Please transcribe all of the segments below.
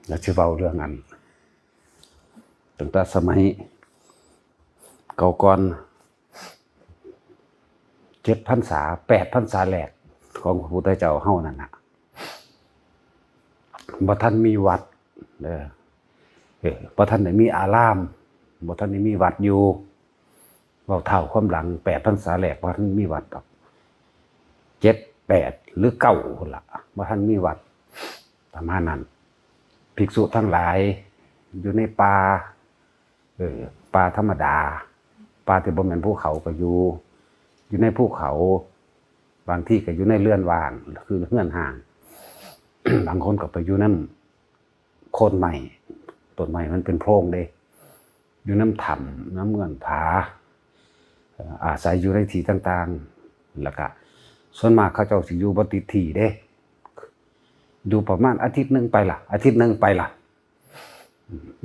แล้วจะเว้าเรื่องอันตั้งแต่สมัยเก่าก่อน7 พรรษา8 พรรษาแรกของพระพุทธเจ้าเฮานั่นน่ะบ่ทันมีวัดบ่ทันได้มีอารามบ่ทันได้มีวัดอยู่เว้าเท่าความหลัง8 พรรษาแรกบ่ทันมีวัดดอก7 8หรือ9พุ่นล่ะบ่ทันมีวัดประมาณนั้นภิกษุทั้งหลายอยู่ในป่าป่าธรรมดาป่าที่บ่แม่นภูเขาก็อยู่ในภูเขาบางที่ก็อยู่ในเรือนว่างคือเรือนห่าง บางคนก็ไปอยู่นำโคนไม้ต้นไม้มันเป็นโพรงเด้อยู่น้ำถ้ำน้ำเงื่อนผาอาศัยอยู่ในที่ต่างๆแล้วก็ส่วนมากเขาเจ้าสิอยู่บ่ติดที่เด้อยู่ประมาณอาทิตย์นึงไปล่ะ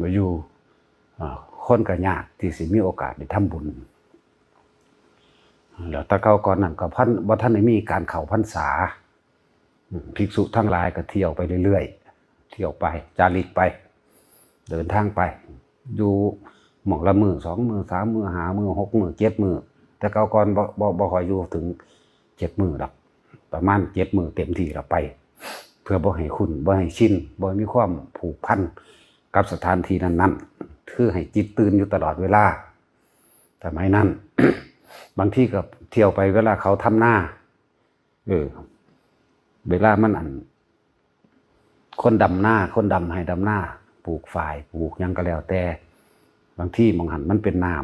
มาอยู่คนก็ยากที่สิมีโอกาสได้ทำบุญแล้วแต่เก่าก่อนนั้นก็บ่ทันได้มีการเข้าพรรษาภิกษุทั้งหลายก็เที่ยวไปเรื่อยๆเที่ยวไปจาริกไปเดินทางไปอยู่หม่องละมื้อ2 มื้อ3 มื้อ5 มื้อ6 มื้อ7 มื้อแต่เก่าก่อนบ่ค่อยอยู่ถึง7 มื้อดอกประมาณ7 มื้อเต็มที่แล้วไปเพื่อบ่ให้คุ้นบ่ให้ชินบ่มีความผูกพันกับสถานที่นั้นๆคือให้จิตตื่นอยู่ตลอดเวลาสมัยนั้น บางที่ก็เที่ยวไปเวลาเขาทำนาเวลามันคนดำให้ดำหน้าปลูกฝ่ายปลูกยังก็แล้วแต่บางที่มองหันมันเป็นน้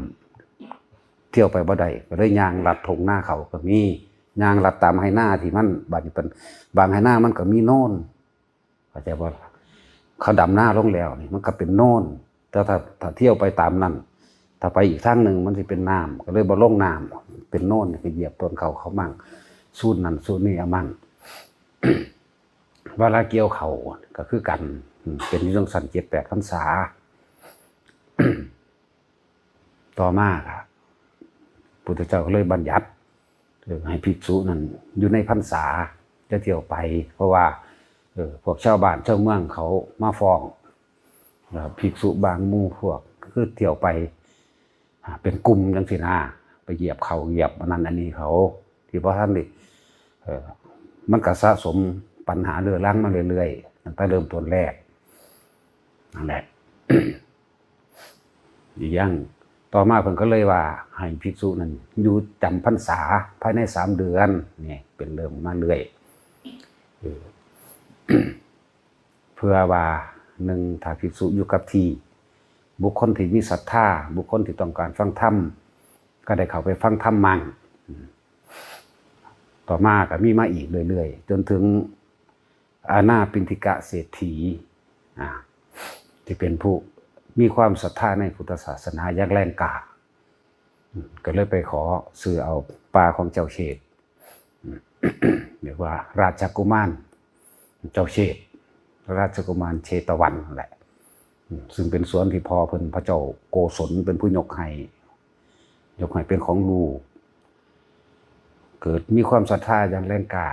ำเที่ยวไปบ่ได้ก็เลยยางลัดทงหน้าเขาก็มียางลัดตามให้หน้าที่มันบางให้หน้ามันก็มีโน่นเข้าใจบ่เขาดำหน้าลงแล้วนี่มันก็เป็นโน่นแต่ถ้าเที่ยวไปตามนั้นถ้าไปอีกทางหนึ่งมันจะเป็นน้ำก็เลยบ่ลงน้ำเป็นโน่นก็เหยียบต้นเขามั่งสูดนั่นสูดนี่มั่ง เวลาเกี่ยวเขาก็คือกันเป็นเรื่องสั้น7 8 พรรษา ต่อมาครับพุทธเจ้าก็เลยบัญญัติให้ภิกษุนั้นอยู่ในพรรษาจะเที่ยวไปเพราะว่าพวกชาวบ้านชาวเมืองเขามาฟ้องภิกษุบางหมู่พวกคือเที่ยวไปเป็นกลุ่มจังซี่นะไปเหยียบเขาเหยียบอันนั้นอันนี้เขาที่พระท่านนี่มันก็สะสมปัญหาเรื้อรังมาเรื่อยๆตั้งแต่เริ่มต้นแรกนั่นแหละ อีกอย่างต่อมาเพิ่นก็เลยว่าให้ภิกษุนั้นอยู่จำพรรษาภายใน3 เดือนนี่เป็นเริ่มมาเรื่อย เพื่อว่า1ถ้าภิกษุอยู่กับที่บุคคลที่มีศรัทธาบุคคลที่ต้องการฟังธรรมก็ได้เข้าไปฟังธรรมมั่งต่อมาก็มีมาอีกเรื่อยๆจนถึงอานาปิณฑิกะเศรษฐีที่เป็นผู้มีความศรัทธาในพุทธศาสนาอย่างแรงกล้าก็เลยไปขอซื้อเอาปลาของเจ้าเชษฐ์เรียกว่าราชกุมารเจ้าเชษฐ์ราชกุมารเชตวันแหละซึ่งเป็นสวนที่พ่อเพิ่นพระเจ้าโกศลเป็นผู้ยกให้เป็นของลูกเกิดมีความศรัทธาอย่างแรงกล้า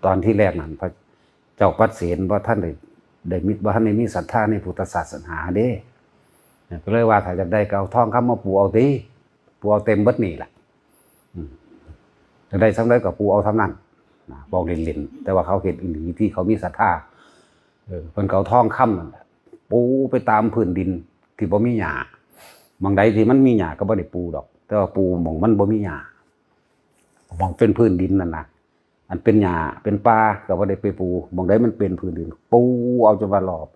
ตอนที่แรกนั้นพระเจ้าปัดเสนว่าท่านได้มีศรัทธาในพุทธศาสนาเด้ก็เลยว่าถ้าจะได้ก็เอาทองคำมาปูเอาติปูเอาเต็มเบิดนี่แหละจะได้สำเร็จก็ปูเอาทำนั้นบอกเล่นๆแต่ว่าเขาเห็นอีหลีที่เขามีศรัทธาเพิ่นก็เอาทองคำนั่นแหละปูไปตามพื้นดินที่บ่มีหญ้าบางใดที่มันมีหญ้าก็บ่ได้ปูดอกแต่ว่าปูหม่องมันบ่มีหญ้าหม่องเป็นพื้นดินนั่นน่ะอันเป็นหญ้าเป็นป่าก็บ่ได้ไปปูบางใดมันเป็นพื้นดินปูเอาจนว่ารอบ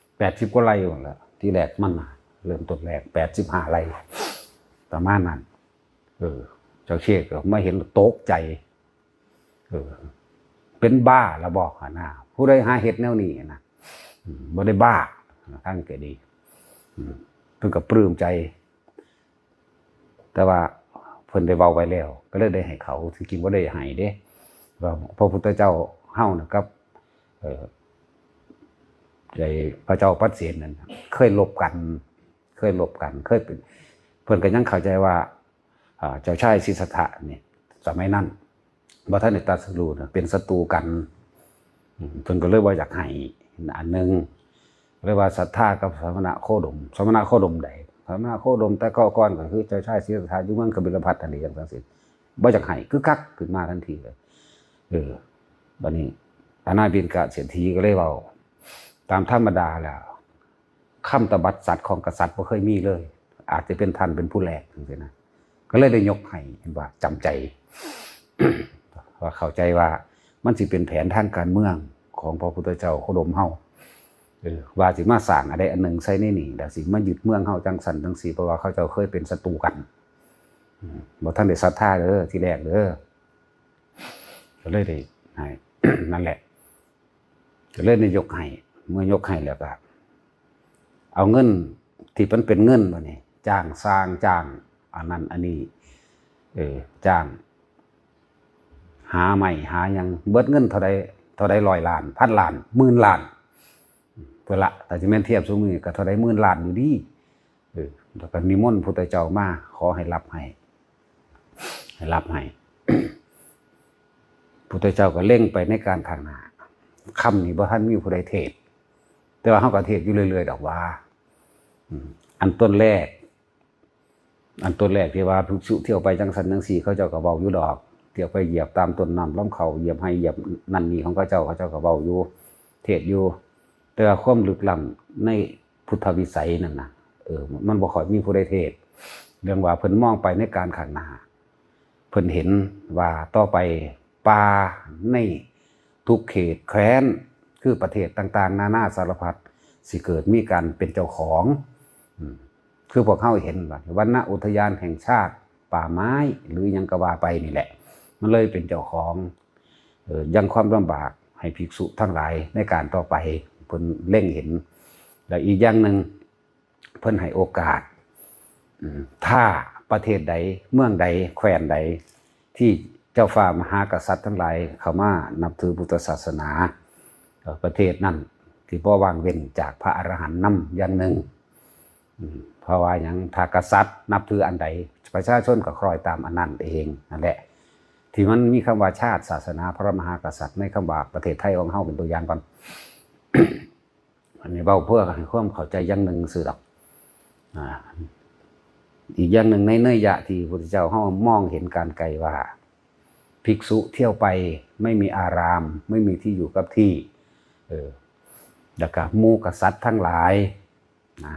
80 กว่าไร่หมดแล้วที่แรกมันเริ่มต้นแรก85 ไร่ประมาณนั้นเจ้าเชษก็มาเห็นตกใจเป็นบ้าแล้วบอกนะผู้ใดหาเฮ็ดแนวนี้นะบ่ได้บ้าท่านก็ดีเพิ่นก็ปลื้มใจแต่ว่าเพิ่นได้เว้าไว้แล้วก็เลยได้ให้เขาที่จริงบ่ได้ให้เด้ว่าพระพุทธเจ้าเฮานะครับพระเจ้าปัดเสนนั่นเคยลบกันเคยเป็นเพิ่นก็ยังเข้าใจว่าเจ้าชายสิทธัตถะนี่สมัยนั้นบ่ทันได้ตรัสรู้นะเป็นศัตรูกัน เพิ่นก็เลยว่าอยากให้อันนึงเรียกว่าศรัทธากับสมณะโคดมสมณะโคดมใดสมณะโคดมแต่ก่อนก็คือเจ้าชายศรีสัทธาอยู่เมืองกบิลพัสดุทันทีอย่างทั้งสิ้นบ่อยากให้คือคักขึ้นมาทันทีเลยบัดนี้อาณาบิณกเศรษฐีก็เลยเว้าตามธรรมดาแล้วคำตบัดสัตว์ของกษัตริย์บ่เคยมีเลย อาจจะเป็นท่านเป็นผู้แรกจังซี่นะก็เลยได้ยกให้เห็นว่าจำใจ ว่าเข้าใจว่ามันสิเป็นแผนทางการเมืองของพระพุทธเจ้าโคดมเฮาว่าสิมาสร้างอะไรอันหนึ่งใส่ในนี่แล้วสิมายึดเมืองเฮาจังสันจังสีเพราะว่าเขาเจ้าเคยเป็นศัตรูกันบ่ท่านได้ศรัทธาเด้อที่แรกเด้อก็เลยได้ให้ นั่นแหละก็เลยได้ยกให้เมื่อยกให้แล้วก็เอาเงินที่มันเป็นเงินบ่นี่จ้างสร้างจ้างอันนั้นอันนี้จ้างหาใหม่หายังเบิดเงินเท่าใด100 ล้านพันล้านหมื่นล้านเพื่อละแต่จะแม่นเทียบซุมื้อก็เท่าใดหมื่นล้านอยู่ดีแล้วก็นิมนต์พุทธเจ้ามาขอให้รับให้พุทธเจ้าก็เล่งไปในการข้างหน้าคำนี้บ่ทันมีผู้ใดเทศแต่ว่าเฮาก็เทศอยู่เรื่อยๆดอกว่าอันต้นแรกที่ว่าภิกษุเที่ยวไปจังสันจังสี่เขาเจ้าก็เว้าอยู่ดอกเที่ยวไปเหยียบตามต้นน้ำล้ำเขาเหยียบให้เหยียบนั่นนี่ของเขาเจ้าก็เว้าอยู่เทศอยู่แต่ว่าความลึกล้ำในพุทธวิสัยนั่นน่ะมันบ่ค่อยมีผู้ใดเทศเรื่องว่าเพิ่นมองไปในการข้างหน้าเพิ่นเห็นว่าต่อไปป่าในทุกเขตแคว้นคือประเทศต่างๆนานาสารพัดสิเกิดมีการเป็นเจ้าของคือพวกเขาเห็นว่าวรรณอุทยานแห่งชาติป่าไม้หรือยังก็ว่าไปนี่แหละมันเลยเป็นเจ้าของยังความลำบากให้ภิกษุทั้งหลายในการต่อไปเพิ่นเล่งเห็นแล้วอีกอย่างหนึ่งเพิ่นให้โอกาสถ้าประเทศใดเมืองใดแคว้นใดที่เจ้าฟ้ามหากษัตริย์ทั้งหลายเข้ามานับถือพุทธศาสนาประเทศนั้นที่บ่วางเว้นจากพระอรหันต์นำอย่างหนึ่งเพราะว่าอย่างถ้ากษัตริย์นับถืออันใดประชาชนก็คล้อยตามอันนั้นเองนั่นแหละที่มันมีคำว่าชาติศาสนาพระมหากษัตริย์ในคำว่าประเทศไทยของเฮาเป็นตัวอย่างก่อน อันนี้เว้าเพื่อให้ความเข้าใจอย่างหนึ่งซื่อดอกอีกอย่างหนึ่งในเนื้อยะที่พระพุทธเจ้าเฮามองเห็นการไกลว่าภิกษุเที่ยวไปไม่มีอารามไม่มีที่อยู่กับที่แล้วก็หมู่กษัตริย์ทั้งหลายนะ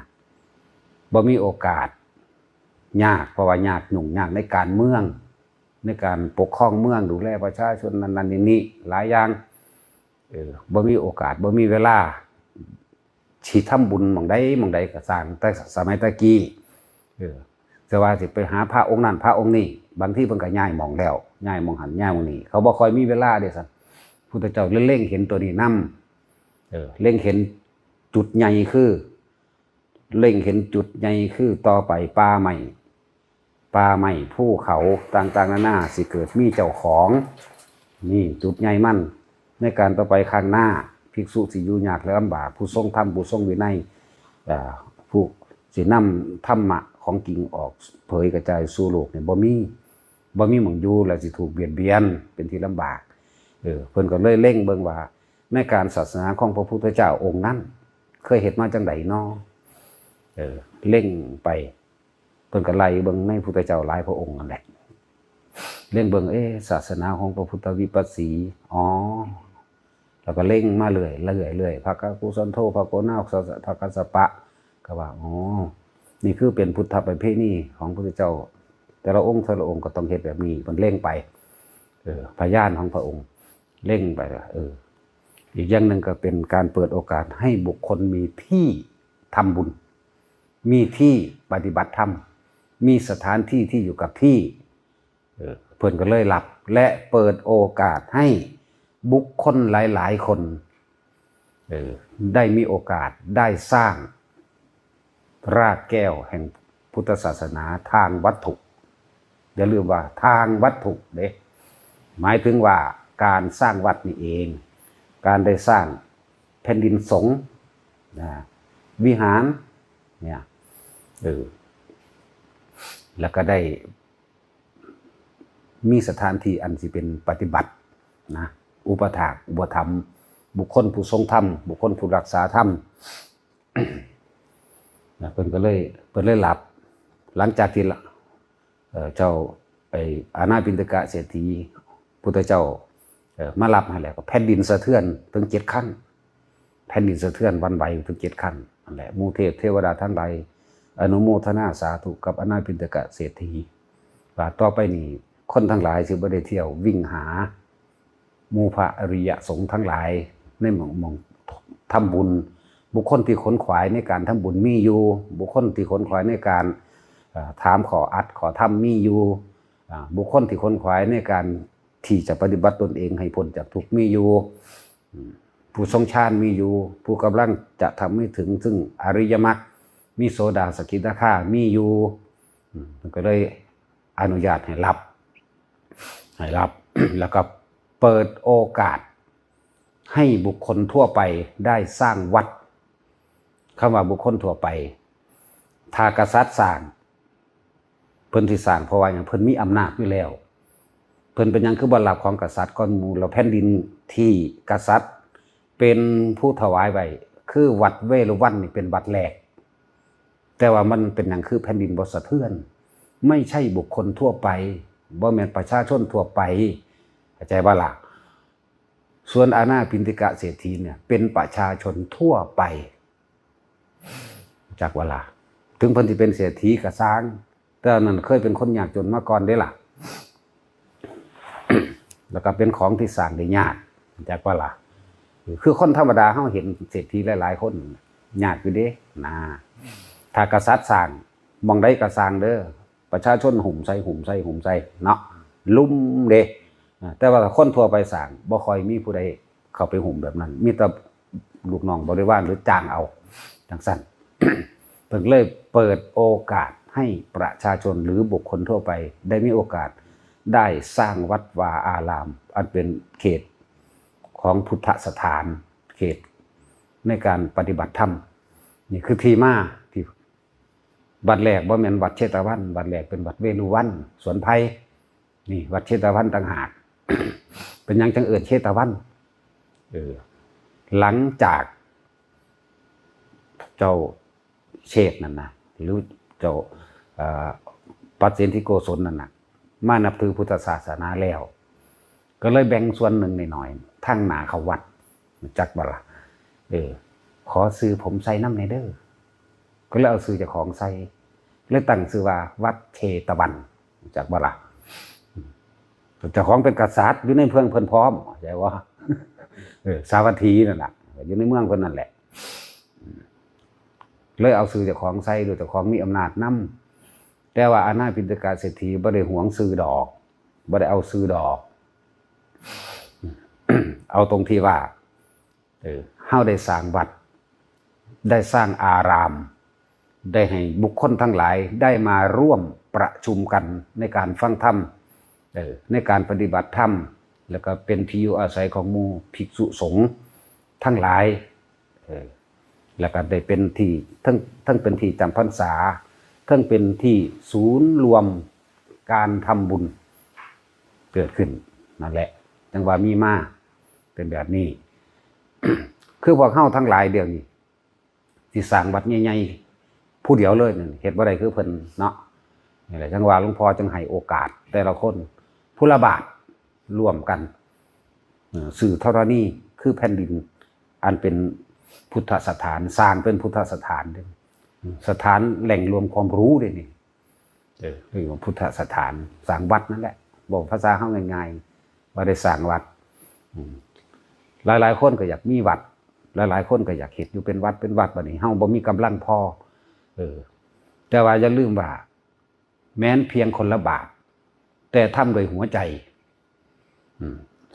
บ่มีโอกาสยากเพราะว่ายากหนุ่งยากในการเมืองในการปกครองเมืองดูแลประชาชนนั้นๆนี่หลายอย่างบ่มีโอกาสบ่มีเวลาสิทำบุญหม่องใดก็สร้างแต่สมัยตะกี้แต่ว่าสิไปหาพระองค์นั้นพระองค์นี้บางทีเพิ่นก็ย้ายหม่องแล้วย้ายหม่องหันย้ายหม่องนี้เขาบ่ค่อยมีเวลาเด้ซั่นพุทธเจ้าเล็งเห็นตัวนี้นำเล็งเห็นจุดใหญ่คือเล็งเห็นจุดใหญ่คือต่อไปป่าใหม่ภูเขาต่างๆนานาสิเกิดมีเจ้าของนี่จุดใหญ่มั่นในการต่อไปข้างหน้าภิกษุสิอยู่ยากและลำบากผู้ทรงธรรมผู้ทรงวินัยผู้สินำธรรมะของจริงออกเผยกระจายสู่โลกเนี่ยบ่มีหม่องอยู่แล้วสิถูกเบียดเบียนเป็นที่ลำบากเพิ่นก็เลยเร่งเบิ่งว่าในการศาสนาของพระพุทธเจ้าองค์นั้นเคยเฮ็ดมาจังไดน้อเร่งไปเพิ่นก็ไล่เบิ่งในพุทธเจ้าหลายพระองค์นั่นแหละเร่งเบิ่งศาสนาของพระพุทธวิปัสสีแล้วก็เร่งมาเรื่อยภะกุสันโธภะโกนาภะกัสสปะก็ว่านี่คือเป็นพุทธประเพณีของพระพุทธเจ้าแต่ละองค์ก็ต้องเฮ็ดแบบนี้มันเร่งไปพยานของพระองค์เร่งไปอีกอย่างหนึ่งก็เป็นการเปิดโอกาสให้บุคคลมีที่ทำบุญมีที่ปฏิบัติธรรมมีสถานที่ที่อยู่กับที่เพิ่นก็เลยรับและเปิดโอกาสให้บุคคลหลายๆคนได้มีโอกาสได้สร้างรากแก้วแห่งพุทธศาสนาทางวัตถุอย่าลืมว่าทางวัตถุเด้หมายถึงว่าการสร้างวัดนี่เองการได้สร้างแผ่นดินสงฆ์วิหารเนี่ยแล้วก็ได้มีสถานที่อันสิเป็นปฏิบัตินะอุปถากอุปถัมภ์ บุคคลผู้ทรงธรรมบุคคลผู้รักษาธรรม เพิ่นก็เลยหลับหลังจากที่เจ้าอานาปิณฑกะเศรษฐีพุทธเจ้ามารับให้แล้วก็แผ่นดินสะเทือนถึง7 ขั้นแผ่นดินสะเทือนวันไหวถึง7 ขั้นนั่นแหละหมู่เทพเทวดาทั้งหลายอนุโมทนาสาธุกับอานาปิณฑกะเศรษฐีว่าต่อไปนี้คนทั้งหลายสิบ่ได้เที่ยววิ่งหาหมู่พระอริยสงฆ์ทั้งหลายในหม่องทำบุญบุคคลที่ขนขวายในการทำบุญมีอยู่บุคคลที่ขนขวายในการถามขออัดขอธรรมมีอยู่บุคคลที่ขนขวายในการที่จะปฏิบัติตนเองให้พ้นจากทุกข์มีอยู่ผู้ทรงฌานมีอยู่ผู้กำลังจะทำให้ถึงซึ่งอริยมรรคมีโสดาสกิทาคามีอยู่ก็เลยอนุญาตให้รับ แล้วก็เปิดโอกาสให้บุคคลทั่วไปได้สร้างวัดคำว่าบุคคลทั่วไปถ้ากษัตริย์สร้างเพิ่นที่สร้างเพราะว่าอย่างเพิ่นมีอำนาจอยู่แล้วเพิ่นเป็นยังคือบ่รับของกษัตริย์ก่อนหมู่แล้วแผ่นดินที่กษัตริย์เป็นผู้ถวายไว้คือวัดเวรุวันนี่เป็นวัดแรกแต่ว่ามันเป็นอย่างคือแผ่นดินบ่สะเทือนไม่ใช่บุคคลทั่วไปบ่แม่นประชาชนทั่วไปเข้าใจบ่ล่ะส่วนอานาปิณฑกะเศรษฐีเนี่ยเป็นประชาชนทั่วไปจากว่าล่ะถึงเพิ่นสิเป็นเศรษฐีก็สร้างแต่นั้นเคยเป็นคนยากจนมาก่อนเด้ล่ะ แล้วก็เป็นของที่สร้างได้ยากจากว่าล่ะคือคนธรรมดาเฮาเห็นเศรษฐีหลายๆคนยากอยู่เด้นะถ้ากษัตริย์สร้างมองได้ก็สร้างเด้อประชาชนหุ่มใส่เนาะลุ่มเด้แต่ว่าคนทั่วไปสร้างบ่ค่อยมีผู้ใดเข้าไปหุ่มแบบนั้นมีแต่ลูกน้องบริวารหรือจ้างเอาจังซั่น เพิ่นเลยเปิดโอกาสให้ประชาชนหรือบุคคลทั่วไปได้มีโอกาสได้สร้างวัดวาอารามอันเป็นเขตของพุทธสถานเขตในการปฏิบัติธรรมนี่คือที่มาที่วัดแรกบ่แม่นวัดเชตวันวัดแรกเป็นวัดเวรุวันสวนไผ่นี่วัดเชตวันต่างหาก เป็นหยังจังเอิ้นเชตวันหลังจากเจ้าเชษนั่นนะหรือเจ้าปัจเจนทิโกศลนั่นนะมานับถือพุทธศาสนาแล้วก็เลยแบ่งส่วนหนึ่งหน่อยๆทั้งหนาเขาวัดจักบ่ล่ะขอซื้อผมใส่น้ำในเด้อก็เลยเอาซื้อเจ้าของใส่เลยตั้งชื่อว่าวัดเชตวันจักบ่ล่ะเจ้าของเป็นกษัตริย์อยู่ในเมืองเพิ่นพร้อมใช่ว่าสาวัตถีนั่นแหละอยู่ในเมืองเพิ่นนั่นแหละเลยเอาซื้อเจ้าของใส่โดยเจ้าของมีอำนาจนำแต่ว่าอานาปิณฑกะเศรษฐีบ่ได้หวงซื้อดอกบ่ได้เอาซื้อดอก เอาตรงที่ว่าเฮาได้สร้างวัดได้สร้างอารามได้ให้บุคคลทั้งหลายได้มาร่วมประชุมกันในการฟังธรรมในการปฏิบัติธรรมแล้วก็เป็นที่อยู่อาศัยของหมู่ภิกษุสงฆ์ทั้งหลายแล้วก็ได้เป็นที่ทั้งเป็นที่จำพรรษาทั้งเป็นที่ศูนย์รวมการทำบุญเกิดขึ้นนั่นแหละจังว่ามีมาเป็นแบบนี้ คือพวกเฮาทั้งหลายเดี๋ยวนี้ที่สร้างวัดใหญ่ๆผู้เดียวเลยนี่เฮ็ดบ่ได้คือเพิ่นเนาะนี่แหละจังว่าหลวงพ่อจึงให้โอกาสแต่ละคนผู้ละบาทร่วมกันสื่อธรณีคือแผ่นดินอันเป็นพุทธสถานสร้างเป็นพุทธสถานสถานแหล่งรวมความรู้เลยนี่คือพุทธสถานสร้างวัดนั่นแหละบอกภาษาเฮาง่ายๆว่าได้สร้างวัดหลายๆคนก็อยากมีวัดหลายๆคนก็อยากเฮ็ดอยู่เป็นวัดบัดนี้เฮาบ่มีกำลังพอแต่ว่าอย่าลืมว่าแม้นเพียงคนละบาทแต่ทำโดยหัวใจ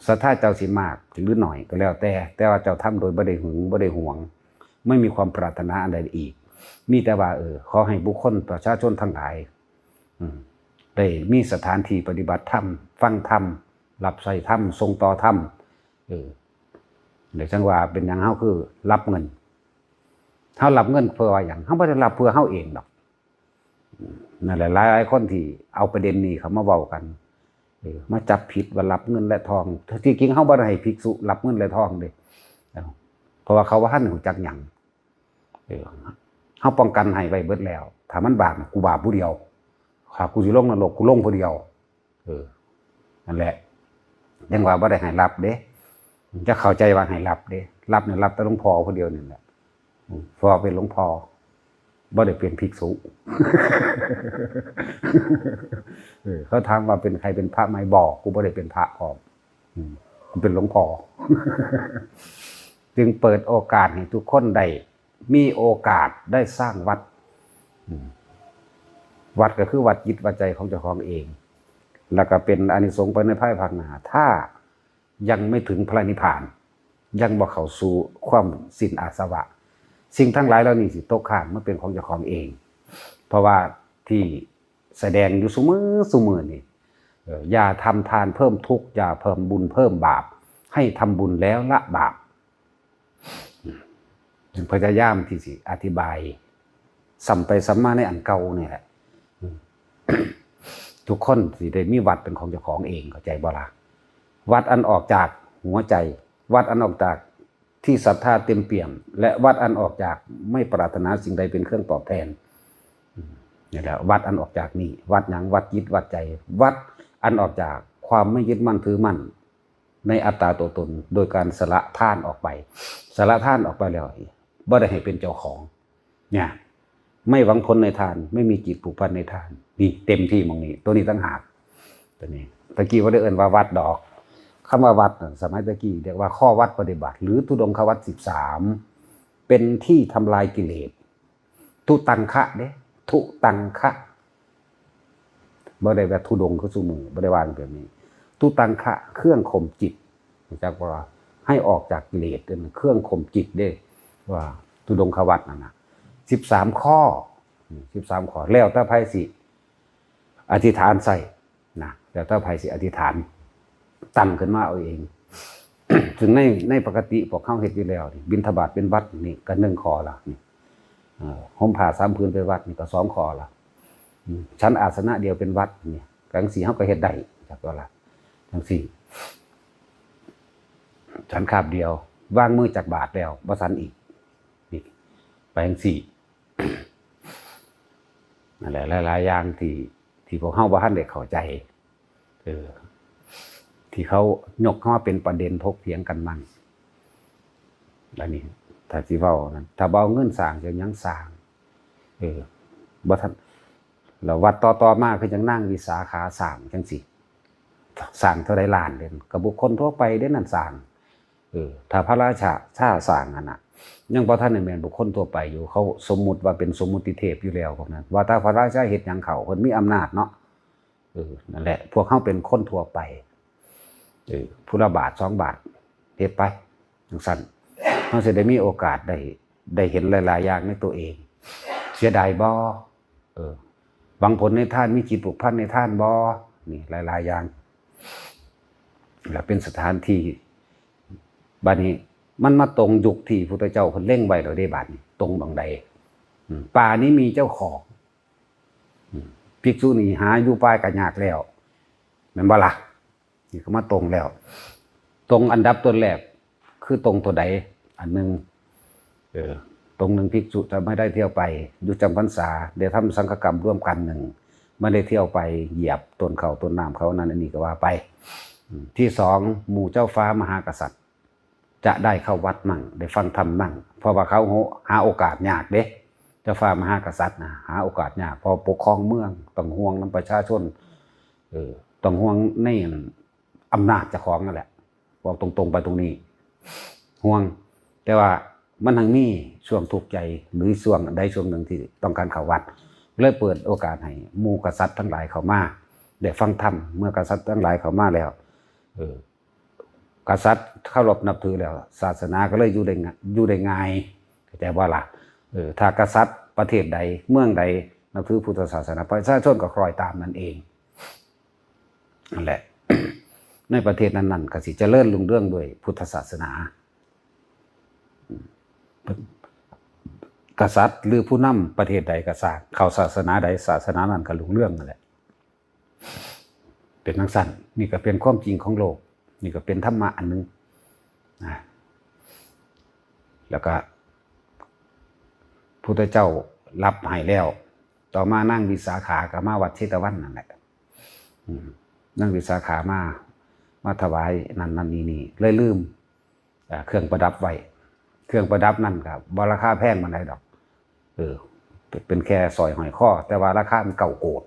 ศรัทธาเจ้าสิมากหรือหน่อยก็แล้วแต่ว่าเจ้าทำโดยบ่ได้หึงบ่ได้หวงไม่มีความปรารถนาอะไรอีกมีแต่ว่าขอให้บุคคลประชาชนทั้งหลายได้มีสถานที่ปฏิบัติธรรมฟังธรรมรับใช้ธรรมทรงต่อธรรมเดี๋ยวจังว่าเป็นอย่างเฮาคือรับเงินเฮารับเงินเพื่อว่าอย่างเฮาบ่ได้รับเพื่อเฮาเองดอกนั่นแหละหลายคนที่เอาประเด็นนี้เขามาเว้ากันมาจับผิดว่ารับเงินและทองที่จริงเฮาบ่ได้ให้ภิกษุรับเงินและทองเด้ เพราะว่าเขาว่าท่านหูจักหยังเขาป้องกันให้ไว้เบิดแล้วถ้ามันบาปกูบาปผู้เดียวข้ากูสิลงนรกกูลงผู้เดียวนั่นแหละยังว่าบ่ได้ให้รับเด้จะเข้าใจว่าให้รับเด้รับเนี่ยรับแต่หลวงพ่อผู้เดียวนี่แหละพอเป็นหลวงพ่อบ่ได้เป็นภิกษุเขาถามว่าเป็นใครเป็นพระไหมบอกกูบ่ได้เป็นพระออกกูเป็นหลวงพ่อจึงเปิดโอกาสให้ทุกคนได้มีโอกาสได้สร้างวัดวัดก็คือวัดจิตวัดใจของเจ้าของเองแล้วก็เป็นอานิสงส์ไปในภายภาคหน้าถ้ายังไม่ถึงพระนิพพานยังบ่เข้าสู่ความสิ้นอาสวะสิ่งทั้งหลายเหล่านี้สิตกข้ามมาเป็นของเจ้าของเองเพราะว่าที่แสดงอยู่ซุมื้อนี่อย่าทำทานเพิ่มทุกข์อย่าเพิ่มบุญเพิ่มบาปให้ทำบุญแล้วละบาปจึงพยายามที่สิอธิบายซ้ำไปซ้ำมาในอันเก่านี่แหละทุกคนสิได้มีวัดเป็นของเจ้าของเองเข้าใจบ่ล่ะวัดอันออกจากหัวใจวัดอันออกจากที่ศรัทธาเต็มเปี่ยมและวัดอันออกจากไม่ปรารถนาสิ่งใดเป็นเครื่องตอบแทนนี่แหละวัดอันออกจากนี่วัดหยังวัดจิตวัดใจวัดอันออกจากความไม่ยึดมั่นถือมั่นในอัตตาตัวตนโดยการสละท่านออกไปสละท่านออกไปแล้วบ่ได้ให้เป็นเจ้าของเนี่ยไม่หวังผลในทานไม่มีจิตผูกพันในทานนี่เต็มที่มองนี้ตัวนี้ตั้งหากตัวนี้ตะกี้ว่าได้เอิ้นว่าวัดดอกคำว่าวัดสมัยตะกี้เรียกว่าข้อวัดปฏิบัติหรือทุดงควัต13เป็นที่ทำลายกิเลสทุตังคะเด้ทุตังคะบ่ได้แบบทุดงคือซุมือบ่ได้ว่าแบบนี้ทุตังคะเครื่องข่มจิตจากว่าให้ออกจากกิเลสเป็นเครื่องข่มจิตเด้ว่าทุดงควัตนั่นน่ะ13ข้อ13ข้อแล้วแต่ไผสิอธิษฐานใส่นะแล้วแต่ไผสิอธิษฐานตั้งขึ้นมาเอาเอง ถึงในปกติพวกเข้าเฮ็ดอยู่แล้วบิณฑบาตเป็นวัดนี่ก็1ข้อละนี่ห่มผ้า3ผืนไปวัดนี่ก็2ข้อละชั้นอาสนะเดียวเป็นวัดนี่จังซี่เฮาก็เฮ็ดได้จักว่าล่ะจังซี่ฉันคาบเดียววางมือจากบาทแล้วบ่สันอีกนี่ไปจังซี่ นั่นแหละหลายๆอย่างที่พวกเฮาบ่ทันได้เข้าใจที่เขายกเข้ามาเป็นประเด็นถกเถียงกันมั่งแล้วนี่ถ้าสิเว้านั้นถ้าบ่เอาเงินสร้างจะยังสร้างบ่ทันแล้ววัดต่อมาคือจังนั่งวิสาขาสร้างจังซี่สร้างเท่าใดล้านเด้ก็บุคคลทั่วไปเด้นั่นสร้างถ้าพระราชาสร้างนั่นน่ะยังบ่ทันได้แม่นบุคคลทั่วไปอยู่เขาสมมุติว่าเป็นสมมุติเทพอยู่แล้วพวกนั้นว่าถ้าพระราชาเฮ็ดหยังเขาเพิ่นมีอำนาจเนาะนั่นแหละพวกเฮาเป็นคนทั่วไปผู้ละบาท2 บาทเฮ็ดไปจังซั่นเฮาสิได้มีโอกาสได้เห็นหลายๆอย่างในตัวเองเสียดายบ่หวังผลในทานมีจิตผูกพันในทานบ่นี่หลายๆอย่างแล้วเป็นสถานที่บัดนี้มันมาตรงยุคที่พุทธเจ้าเพิ่นเล็งไว้แล้วเด้บัดนี้ตรงบังใดป่านี้มีเจ้าของภิกษุนี่หาอยู่ป่าก็ยากแล้วแม่นบ่ล่ะนี่ก็มาตรงแล้วตรงอันดับต้นแรกคือตรงตัวใดอันนึงตรงหนึ่งภิกษุจะไม่ได้เที่ยวไปอยู่จำพรรษาได้ทำสังฆกรรมร่วมกัน1ไม่ได้เที่ยวไปเหยียบต้นเขาต้นน้ำเขานั้นอันนี้ก็ว่าไปที่2หมู่เจ้าฟ้ามหากษัตริย์จะได้เข้าวัดมั่งได้ฟังธรรมมั่งเพราะว่าเขาหาโอกาสยากเด้เจ้าฟ้ามหากษัตริย์นะหาโอกาสยากพอปกครองเมืองต้องห่วงนำประชาชนต้องห่วงในอำนาจเจ้าของนั่นแหละบอกตรงๆไปตรงนี้ห่วงแต่ว่ามันทั้งมีช่วงทุกข์ใจหรือช่วงใดช่วงหนึ่งที่ต้องการเข้าวัดเลยเปิดโอกาสให้หมู่กษัตริย์ทั้งหลายเข้ามาได้ฟังธรรมเมื่อกษัตริย์ทั้งหลายเข้ามาแล้วกษัตริย์เคารพนับถือแล้วศาสนาก็เลยอยู่ได้ง่ายแต่ว่าล่ะถ้ากษัตริย์ประเทศใดเมืองใดนับถือพุทธศาสนาประชาชนก็คล้อยตามนั่นเองนั่นแหละ ในประเทศนั้นๆก็สิเจริญรุ่งเรืองด้วยพุทธศาสนากษัตริย์หรือผู้นำประเทศใดก็สร้างเข้าศาสนาใดศาสนานั้นก็รุ่งเรืองนั่นแหละเป็นจังซั่นนี่ก็เป็นความจริงของโลกนี่ก็เป็นธรรมะอันนึงนะ แล้วก็พุทธเจ้ารับให้แล้วต่อมานั่งวิสาขากับมาวัดเชตวันนั่นแหละนั่งวิสาขามาถวายนั่นนี่เลยลืมเครื่องประดับไว้เครื่องประดับนั่นกับบราคาแพงมันไหนดอกเป็นแค่สอยหอยข้อแต่ว่าราคามันเก่าโกด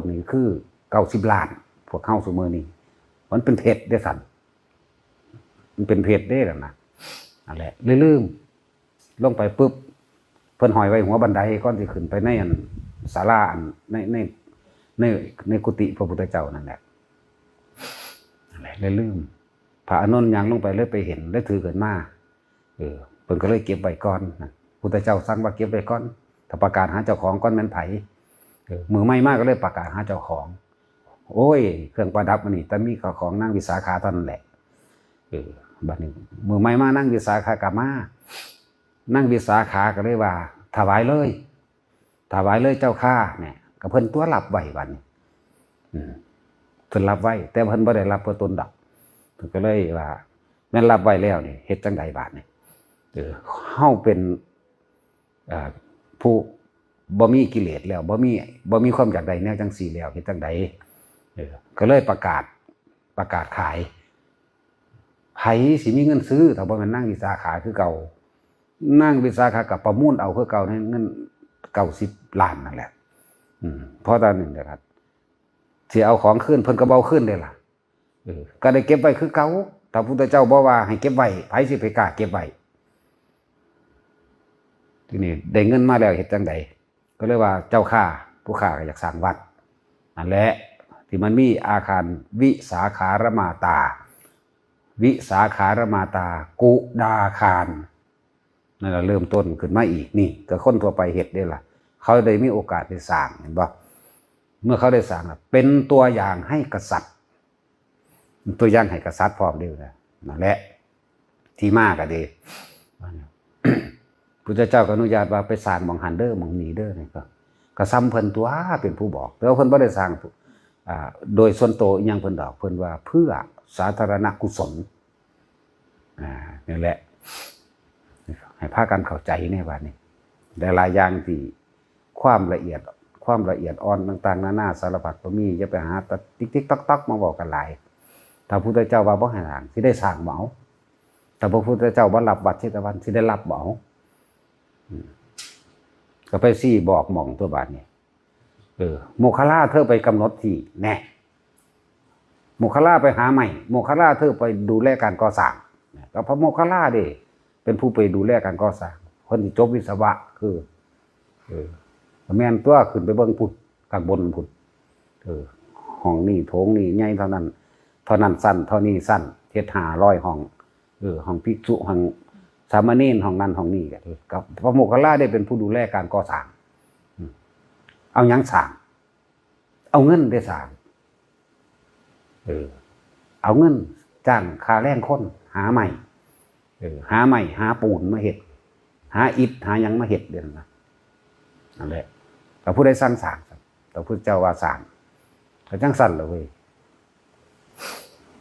นี่คือ90 ล้านพวกเข้าสมือนี่มันเป็นเพชรได้สันมันเป็นเพชรได้หรอนะนั่นแหละลืมลงไปปุ๊บเพิ่นหอยไว้หัวบันไดก่อนที่ขึ้นไปในศาลาในกุฏิพระพุทธเจ้านั่นแหละเลยลืมพระอานนท์ยังลงไปเลยไปเห็นได้ถือเกิดมาเพิ่นก็เลยเก็บไว้ก่อนนะพุทธเจ้าสั่งว่าเก็บไว้ก่อนถ้าประกาศหาเจ้าของก่อนแม่นไผมือไม่มากก็เลยประกาศหาเจ้าของโอ้ยเครื่องประดับมันนี่แต่มีของนั่งวิสาขาเท่านั้นแหละบัดนี้มือไม่มานั่งวิสาขากลับมานั่งวิสาขาก็เลยว่าถวายเลยเจ้าข้าเนี่ยกับเพิ่นตัวรับไว้บัดนี้เพิ่นรับไว้แต่เพิ่นบ่ได้รับเพื่อตนดอกเพิ่นก็เลยว่าแม่นรับไว้แล้วนี่เฮ็ดจังไดบาดนี่เฮาเป็นผู้บ่มีกิเลสแล้วบ่มีความอยากใดแนวจังซี่แล้วเฮ็ดจังไดก็เลยประกาศขายไผสิมีเงินซื้อถ้าบ่แม่นนั่งวิสาขาคือเก่านั่งวิสาขากับประมูลเอาคือเก่าในเงิน90 ล้านนั่นแหละเพราะตอนนึงนะครับสิเอาของขึ้นเพิ่นก็เบาขึ้นได้ล่ะก็ได้เก็บไว้คือเก่าถ้าพุทธเจ้าบอกว่าให้เก็บไว้ไผสิไปกล้าเก็บไว้ทีนี้ได้เงินมาแล้วเฮ็ดจังไดก็เลยว่าเจ้าข้าผู้ข้าก็อยากสร้างวัดนั่นแหละที่มันมีอาคารวิสาขารมาตากุดาคารนั่นแหละเริ่มต้นขึ้นมาอีกนี่ก็คนทั่วไปเฮ็ดได้ล่ะเขาได้มีโอกาสได้สร้างเห็นบ่เมื่อเขาได้สร้างเป็นตัวอย่างให้กษัตริย์ตัวอย่างให้กษัตริย์พร้อมเด้อนั่นแหละที่มาก็ดีพุทธเจ้าก็อนุญาตว่าไปสร้างหม่องหันเด้อหม่องนี้เด้อนี่ก็ซ้ำเพิ่นตัวเป็นผู้บอกแต่ว่าเพิ่นบ่ได้สร้างโดยส่วนตัวอีหยังเพิ่นดอกเพิ่นว่าเพื่อสาธารณกุศลนี่แหละให้พากันเข้าใจในว่านี่แต่หลายอย่างที่ความละเอียดอ่อนต่างๆนานาสารพัดบ่มีอย่าไปหาติ๊กๆต๊อกๆมาบอกกันหลายถ้าพุทธเจ้าว่าบ่ให้สร้างสิได้สร้างบ่เอาถ้าพระพุทธเจ้าบ่รับวัดเชตวันสิได้รับบ่เอาก็ไปซี่บอกหม่องตัวบาดนี่โมคคัลลาเธอไปกำหนดที่แน่โมคคัลลาไปหาใหม่โมคคัลลาเธอไปดูแลการก่อสร้างก็พระโมคคัลลาเด้เป็นผู้ไปดูแลการก่อสร้างคนที่จบวิศวะคือแม่นตัวขึ้นไปเบิ่งพุ่นข้างบนพุ่นห้องนี้โถงนี้ใหญ่เท่านั้นสั้นเท่านี้สั้นเฮ็ด500ห้องห้องภิกษุห้องสามเณรห้องนั้นห้องนี้ก็พระโมคคัลลาได้เป็นผู้ดูแลการก่อสร้างเอาหยังสร้างเอาเงินได้สร้างเอาเงินจ้างค่าแรงคนหาใหม่หาปูนมาเฮ็ดหาอิฐหาหยังมาเฮ็ดเด้อนะนั่นแหละพระผู้ได้สร้างพระพุทธเจ้าว่าสร้างก็จังสั่นเลยเว้ย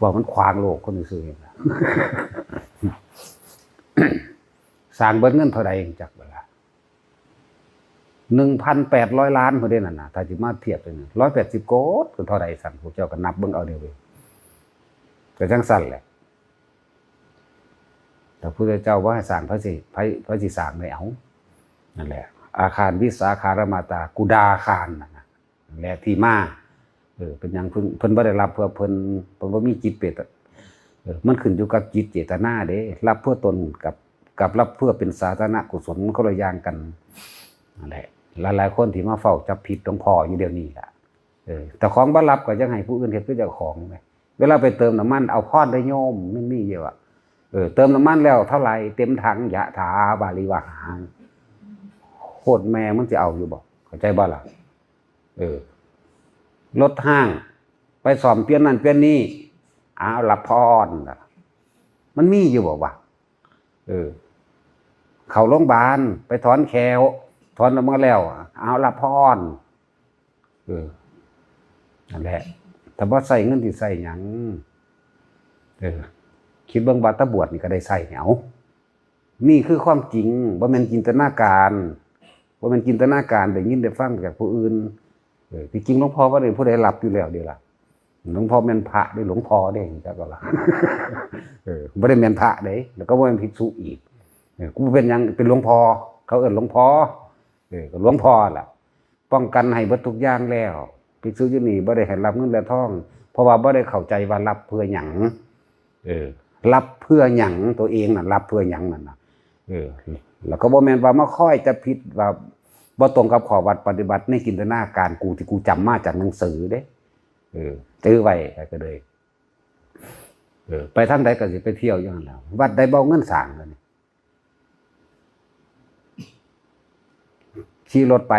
บอกมันขวางโลกคนซื่อๆสร้างเบิดเงินเท่าใดจักเวลา1,800 ล้านพุ่นเด้นั่นน่ะถ้าสิมาเทียบกัน180 โกดคือเท่าใดสั่นพวกเจ้าก็นับเบิ่งเอาเด้อเว้ยก็จังสั่นแหละแต่พระพุทธเจ้าว่าให้สร้างพระสิสร้างได้เอานั่นแหละอาคารวิสาขารมาตากุดาคารนั่นน่ะแหละที่มาเป็นหยังเพิ่นบ่ได้รับเพื่อเพิ่นบ่มีจิตเปตมันขึ้นอยู่กับจิตเจตนาเด้รับเพื่อตนกับรับเพื่อเป็นสาธารณกุศลมันคนละอย่างกันนั่นแหละหลายๆคนที่มาเฝ้าจับผิดหลวงพ่ออยู่เดี๋ยวนี้ล่ะแต่ของบ่รับก็ยังให้ผู้อื่นเฮ็ดคือเจ้าของแหมเวลาไปเติมน้ำมันเอาพรได้โยมมันมีเยอะเติมน้ำมันแล้วเท่าไหร่เต็มถังยะถาบาลีวาหางโคตรแม่มันสิเอาอยู่บ่เข้าใจบ่ล่ะรถห้างไปซ่อมเปลี่ยนนั่นเปลี่ยนนี่เอารับพรมันมีอยู่บ่วะเข้าโรงพยาบาลไปถอนแขวถอนออกมาแล้วเอารับพรนั่นแหละแต่บ่ใส่เงินที่ใส่หยังคิดเบิ่งว่าตะบวชนี่ก็ได้ใส่เอา นี่คือความจริงบ่แม่นจินตนาการบ่แม่นจินตนาการได้ยินได้ฟังจากผู้อื่นที่จริงหลวงพ่อบ่ได้ผู้ใดรับอยู่แล้วเด้ล่ะหลวงพ่อแม่นพระได้หลวงพ่อเด้จักก็ล่ะบ่ได้แม่นพระเด้แล้วก็บ่แม่นภิกษุอีกกูเป็นหยังเป็นหลวงพ่อเขาเอิ้นหลวงพ่อก็หลวงพ่อล่ะป้องกันให้เบิดทุกอย่างแล้วภิกษุอยู่นี่บ่ได้ให้รับเงินและทองเพราะว่าบ่ได้เข้าใจว่ารับเพื่อหยังรับเพื่อหยังตัวเองน่ะรับเพื่อหยังนั่นน่ะแล้วก็บ่แม่นว่ามาค่อยจะผิดว่าบ่ตรงกับข้อวัดปฏิบัติในจินตนาการกูที่กูจำมาจากหนังสือเด้ตื้อไว้ก็เลยไปทางใดก็สิไปเที่ยวอยู่นั่นแหละวัดใดบ่เงินสร้างกันขี่รถไป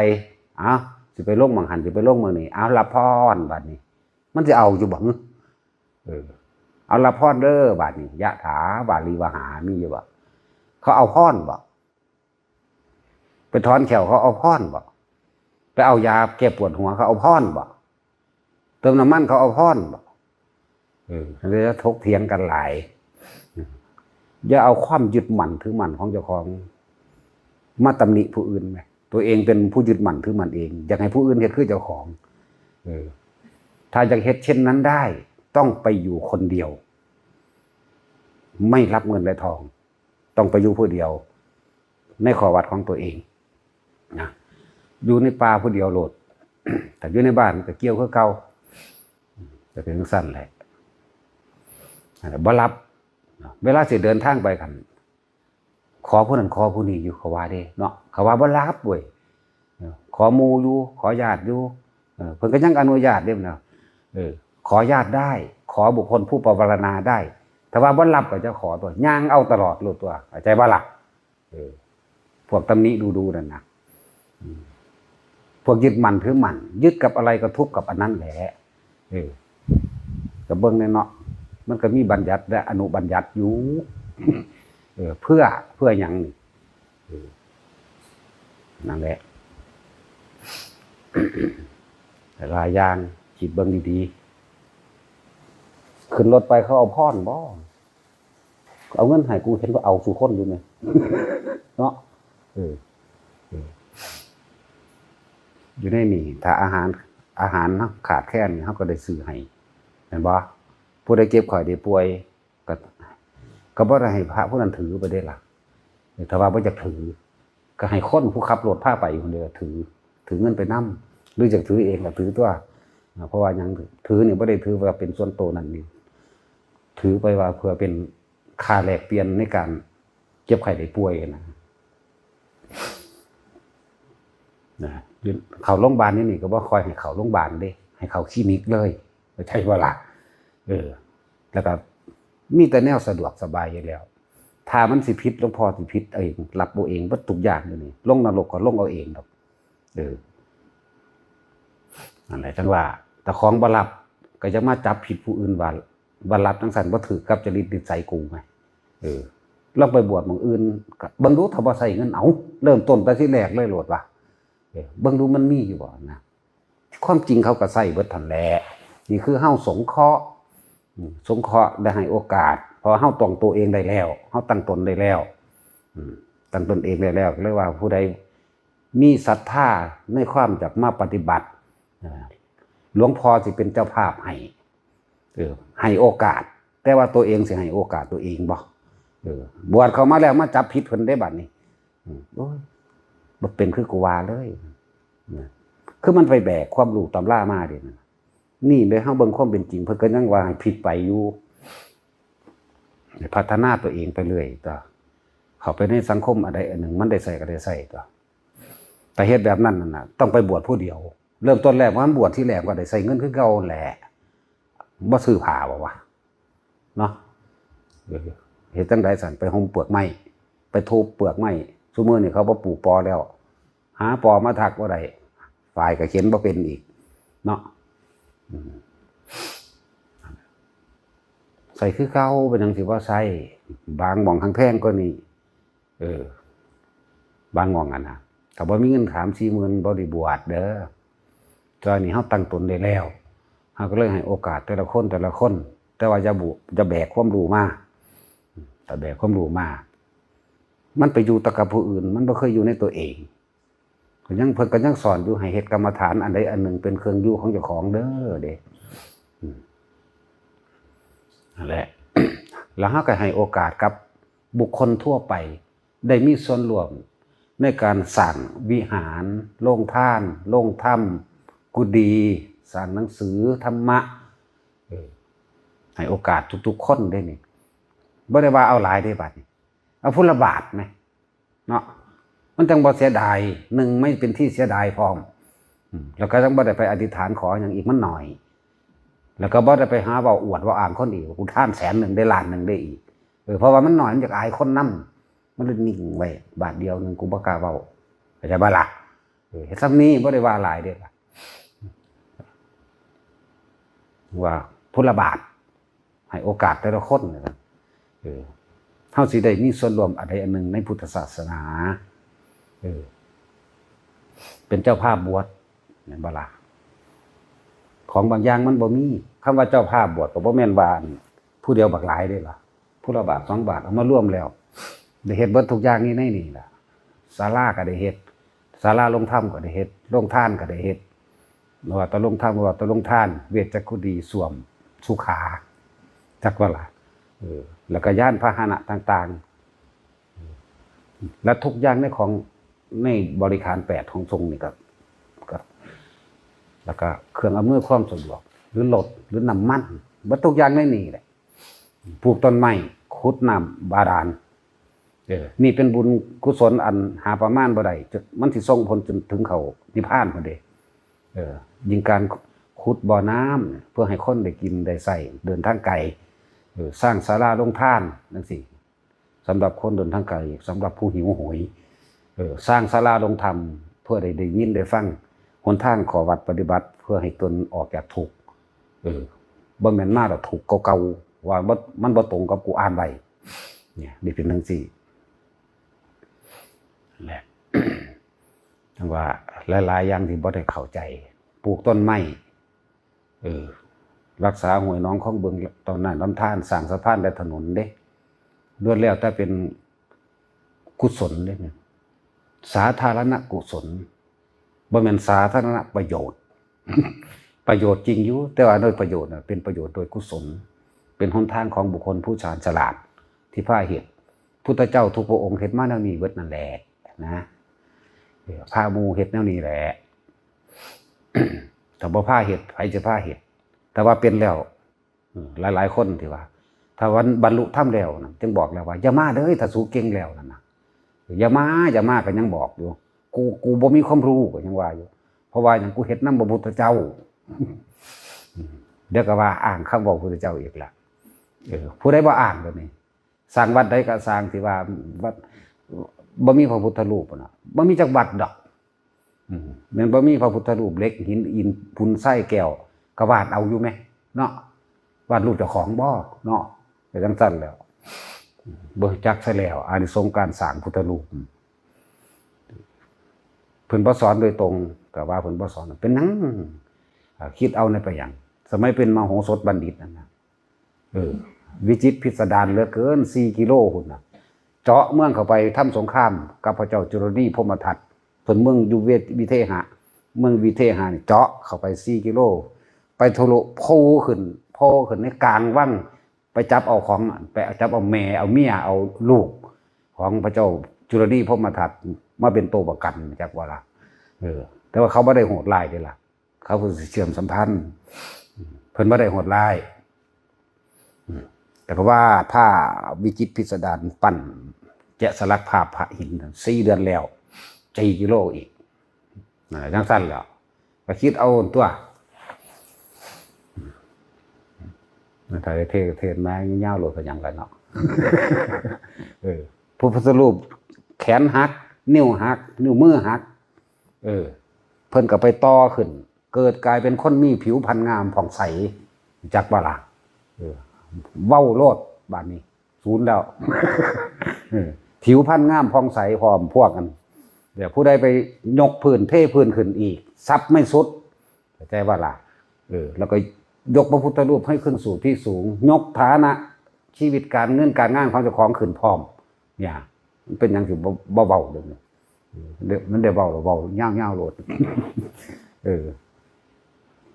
สิไปลงหม่องหันสิไปลงเมืองนี้รับพรบัดนี้มันสิเอาอยู่บ่เอารับพรเด้อบัดนี้ยะถาบาลีวหามีอยู่บ่เขาเอาพรบ่ไปถอนแขวเขาเอาพรบ่ไปเอายาแก้ปวดหัวเขาเอาพรบ่เติมน้ำมันเขาเอาพรบ่เลยจะถกเถียงกันหลายอย่าเอาความยึดมั่นถือมั่นของเจ้าของมาตำหนิผู้อื่นไหมตัวเองเป็นผู้ยึดมั่นถือมั่นเองอยากให้ผู้อื่นเฮ็ดคือเจ้าของถ้าอยากเฮ็ดเช่นนั้นได้ต้องไปอยู่คนเดียวไม่รับเงินและทองต้องไปอยู่ผู้เดียวในขอวัดของตัวเองนะอยู่ในป่าผู้เดียวโลด แต่อยู่ในบ้านก็เกี่ยวคือเก่าจะเป็นสั้นแหละบ่รับเวลาสิเดินทางไปกันขอผู้นั้นขอผู้นี้อยู่เขาว่าเด้เนาะเขาว่าบ่รับเว้ยขอหมู่อยู่ขอญาติอยู่เพิ่นก็ยังอนุญาตเด้เนาะขอญาติได้ขอบุคคลผู้ปรารถนาได้แต่ว่าบ่รับก็จะขอตัวย่างเอาตลอดรู้ตัวเข้าใจบ่ล่ะพวกตำหนิดูนั่นนะพวกยึดมั่นถือมั่นยึดกับอะไรก็ทุกข์กับอันนั้นแหละก็เบิ่งเนาะมันก็มีบัญญัติและอนุบัญญัติอยู่เพื่อหยังนั่นแหละหลายอย่างคิดเบิ่งดีๆขึ้นรถไปเขาเอาพรบ่เอาเงินให้กูเห็นว่าเอาสู่คนอยู่เนี่ยเนาะอยู่ในนี่ถ้าอาหารเนาะขาดแคลนเขาก็ได้ซื้อให้เห็นบ่ผู้ใดเจ็บไข้ได้ป่วยก็บ่ได้ให้พระผู้นั้นถือไปได้ล่ะถ้าว่าบ่อยากถือก็ให้คนผู้ขับรถพาไปคนเดียวถือเงินไปนำหรือจะถือเองก็ถือตัวเพราะว่ายังถือนี่บ่ได้ถือว่าเป็นส่วนตัวนั่นนี่ถือไปว่าเพื่อเป็นค่าแลกเปลี่ยนในการเจ็บไข้ได้ป่วยนะเข้าโรงพยาบาลนี่ก็บ่ค่อยให้เข้าโรงพยาบาลเด้ให้เข้าคลินิกเลยใช่บ่ล่ะแล้วก็มีแต่แนวสะดวกสบายอยู่แล้วถ้ามันสิผิดหลวงพ่อสิผิดเองรับบ่เองบ่ทุกอย่างอยู่นี่ลงนรกก็ลงเอาเองดอกนั่นแหละจังว่าแต่ของบ่รับก็จะมาจับผิดผู้อื่นว่ารับจังซั่นบ่ถือกับจริตนิสัยกูไงลองไปบวชหมู่อื่นก็เบิ่งดูถ้าบ่ใส่เงินเอาเริ่มต้นแต่ที่แรกเลยโลดว่าเบิ่งดูมันมีอยู่บ่นะความจริงเขาก็ใส่เบิดทันแหละนี่คือเฮาสงเคราะห์ได้ให้โอกาสพอเฮาตรงตัวเองได้แล้วเฮาตั้งตนได้แล้วตั้งตนเองได้แล้วเรียกว่าผู้ใดมีศรัทธาในความจะมาปฏิบัติหลวงพ่อสิเป็นเจ้าภาพให้โอกาสแต่ว่าตัวเองสิให้โอกาสตัวเองบ่บวชเข้ามาแล้วมาจับผิดเพิ่นได้บัดนี้โอ้ยบ่เป็นคือกูว่าเลยคือมันไปแบกความรู้ตำรามาดินี่เลยเฮาเบิ่งความเป็นจริงเพิ่นก็ยังว่าให้ผิดไปอยู่พัฒนาตัวเองไปเรื่อยต่อเข้าไปในสังคมอะไรอันหนึ่งมันได้ใส่ก็ได้ใส่ต่อแต่เฮ็ดแบบนั้นน่ะต้องไปบวชผู้เดียวเริ่มต้นแรกว่าบวชที่แรกก็ได้ใส่เงินคือเก่าแหละบ่ซื้อผ้าบ่วะเนาะเฮ็ดจังได๋สั่นไปห่มเปลือกไม้ไปทุบเปลือกไม้ซุมื้อนี่เขาบ่ปลูกปอแล้วหาปอมาถักบ่ได้ฝ่ายก็เขียนบ่เป็นอีกเนาะใส่คือเก่าเป็นจังสิว่าใส่บางหม่องทางแพงก็นี่บางหม่องน่ะถ้าบ่มีเงิน 3-4 หมื่นบ่ได้บวชเด้อตอนนี้เฮาตั้งตนได้แล้วเฮาก็เลยให้โอกาสแต่ละคนแต่ว่าอย่าแบกความรู้มาแต่แบกความรู้มา มันไปอยู่ตะกับผู้อื่นมันบ่เคยอยู่ในตัวเองเพิ่นก็ยังสอนอยู่ให้เฮ็ดกรรมฐานอันใดอันหนึ่งเป็นเครื่องอยู่ของเจ้าของเด้อเด้นั่นแหละ แล้วเฮาก็ให้โอกาสกับบุคคลทั่วไปได้มีส่วนร่วมในการสร้างวิหารโรงทานโรงธรรมกุฏิสร้างหนังสือธรรมะให้โอกาสทุกๆคนได้นี่บ่ได้ว่าเอาหลายได้บัดนี้เอาพุละบาทไหมเนาะมันจังบ่เสียดายหนึ่งไม่เป็นที่เสียดายพร้อมแล้วก็ต้องบ่ได้ไปอธิษฐานขออย่างอีกมันหน่อยแล้วก็บ่ได้ไปหาเว้าอวดว่าอ่างคนอีกกูท่าน100,000ได้ล้านหนึ่งได้อีกเพราะว่ามันหน่อยมันอยากอายคนนำมันเลยนิ่งไว้บาทเดียวนึงกูบ่กล้าเว้าเข้าใจบ่ล่ะเฮ็ดซ้ำนี้บ่ได้ว่าหลายเด้อล่ะว่าพุละบาทให้โอกาสแต่ละคนนะครับเท่าสิได้มีส่วนรวมอะไรอันหนึ่งในพุทธศาสนาเป็นเจ้าภาพบวชเนี่ยบ่ล่ะของบางอย่างมันบ่มีคำว่าเจ้าภาพบวชก็บ่แม่นว่าผู้เดียวบักหลายเด้ล่ะผู้ละบาท2 บาทเอามาร่วมแล้วได้เฮ็ดเบิดทุกอย่างนี่ล่ะศาลาก็ได้เฮ็ดศาลาลงธรรมก็ได้เฮ็ดโรงทานก็ได้เฮ็ดว่าตะลงธรรมว่าตะลงทานเวชจักขุดีสวมสุขาจักว่าล่ะแล้วก็ย่านพาหนะต่างๆและทุกอย่างในของในบริการ8ของทรงนี่ก็แล้วก็เครื่องอำนวยความสะดวกหรือรถหรือน้ำมันบ่ทุกอย่างในนี่แหละปลูกต้นไม้ขุดน้ำบาดาลนี่เป็นบุญกุศลอันหาประมาณบ่ได้มันสิส่งผลจนถึงเขานิพพานพุ่นเด้ยิ่งการขุดบ่อน้ำเพื่อให้คนได้กินได้ใช้เดินทางไกลสร้างศาลาโรงทานจังซี่สำหรับคนเดินทางไกลสำหรับผู้หิวโหยสร้างศาลาโรงธรรมเพื่อได้ยินได้ฟังหนทางขอวัดปฏิบัติเพื่อให้ตนออกจากทุกข์บ่แม่นมาแล้วทุกข์เก่าๆว่ามันบ่ตรงกับกูอ่านไว้เนี่ยนี่เป็นจังซี่แหละ จังว่าหลายๆอย่างที่บ่ได้เข้าใจปลูกต้นไม้รักษาห้วยน้องของเบิงตอนนั้นลำธารสร้างสะพานและถนนเด้ล้วนแล้วแต่เป็นกุศลเด้เนี่ยสาธารณกุศลบ่แม่นสาธารณประโยชน์ ประโยชน์จริงอยู่แต่ว่าโดยประโยชน์เป็นประโยชน์โดยกุศลเป็นหนทางของบุคคลผู้ชาญฉลาดที่พาเหตุพุทธเจ้าทุกพระองค์เฮ็ดมาแนวนี้เบิดนั่นแหละนะพาหมู่เฮ็ดแนวนี้แหละ แต่บ่พาเฮ็ดไผจะพาเฮ็ดแต่ว่าเป็นแล้วหลายๆคนที่ว่าถ้าวันบรรลุธรรมแล้วนะจึงบอกแล้วว่าอย่ามาเด้อถ้าสู้เก่งแล้วนั่นน่ะอย่ามาก็ยังบอกอยู่กูบ่มีความรู้ก็ยังว่าอยู่เพราะว่าหยังกูเฮ็ดนำพระพุทธเจ้า เดี๋ยวก็ว่าอ้างคำบอกพระพุทธเจ้าอีกละผู้ใดบ่อ้างแบบนี้สร้างวัดใดก็สร้างที่ว่าวัดบ่มีพระพุทธรูปน่ะบ่มีจักวัดดอกแม่นบ่มีพระพุทธรูปเล็กหินอินพุนไส้แก้วก็วาดเอาอยู่ไหมเนาะวาดรูปเจ้าของบ่เนาะไปจังซั่นแล้วบ่จักซะแล้วอานิสงส์การสร้างพุทธรูปเพิ่นบ่สอนโดยตรงก็ว่าเพิ่นบ่สอนเป็นหยังคิดเอาในไปหยังสมัยเป็นมโหสถบัณฑิตนั่นน่ะวิจิตรพิสดารเหลือเกิน4 กิโลพุ่นน่ะเจาะเมืองเข้าไปทำสงครามกับพระเจ้าจุลนีพรหมทัตเพิ่นเมืองอยู่วิเทหะเมืองวิเทหะเจาะเข้าไป4 กิโลไปทะลุโผล่ขึ้นในกลางวังไปจับเอาของไปจับเอาแม่เอาเมียเอาลูกของพระเจ้าจุลนีพรหมทัตมาเป็นตัวประกันจักว่าล่ะแต่ว่าเขาบ่ได้โหดร้ายเด้ล่ะเขาคือเชื่อมสัมพันธ์เพิ่นบ่ได้โหดร้ายแต่ก็ว่าผ้าวิจิตรพิสดารปั้นแกะสลักภาพพระหิน4 เดือนแล้ว4 กิโลอีกจังซั่นแล้วก็คิดเอาตัวถ้าเทศมาเงาโลดก็ยังกันเนาะพระพุทธรูปแขนหักนิ้วหักนิ้วมือหักเพิ่นก็ไปต่อขึ้นเกิดกลายเป็นคนมีผิวพรรณงามผ่องใสจักบ่ล่ะเว้าโลดบาดนี้ศูนย์แล้ว ผิวพรรณงามผ่องใสพร้อมพวกกันเดี๋ยวผู้ใดไปยกพื้นเทพื้นขึ้นอีกซับไม่สุดเข้าใจบ่ล่ะแล้วก็ยกพระพุทธรูปให้ขึ้นสู่ที่สูงยกฐานะชีวิตการเงินการงานของเจ้าของขึ้นพร้อมเนี่ย มันเป็นหยังสิบ่เบาเด้อมันได้เบาเบาย่าวๆโลด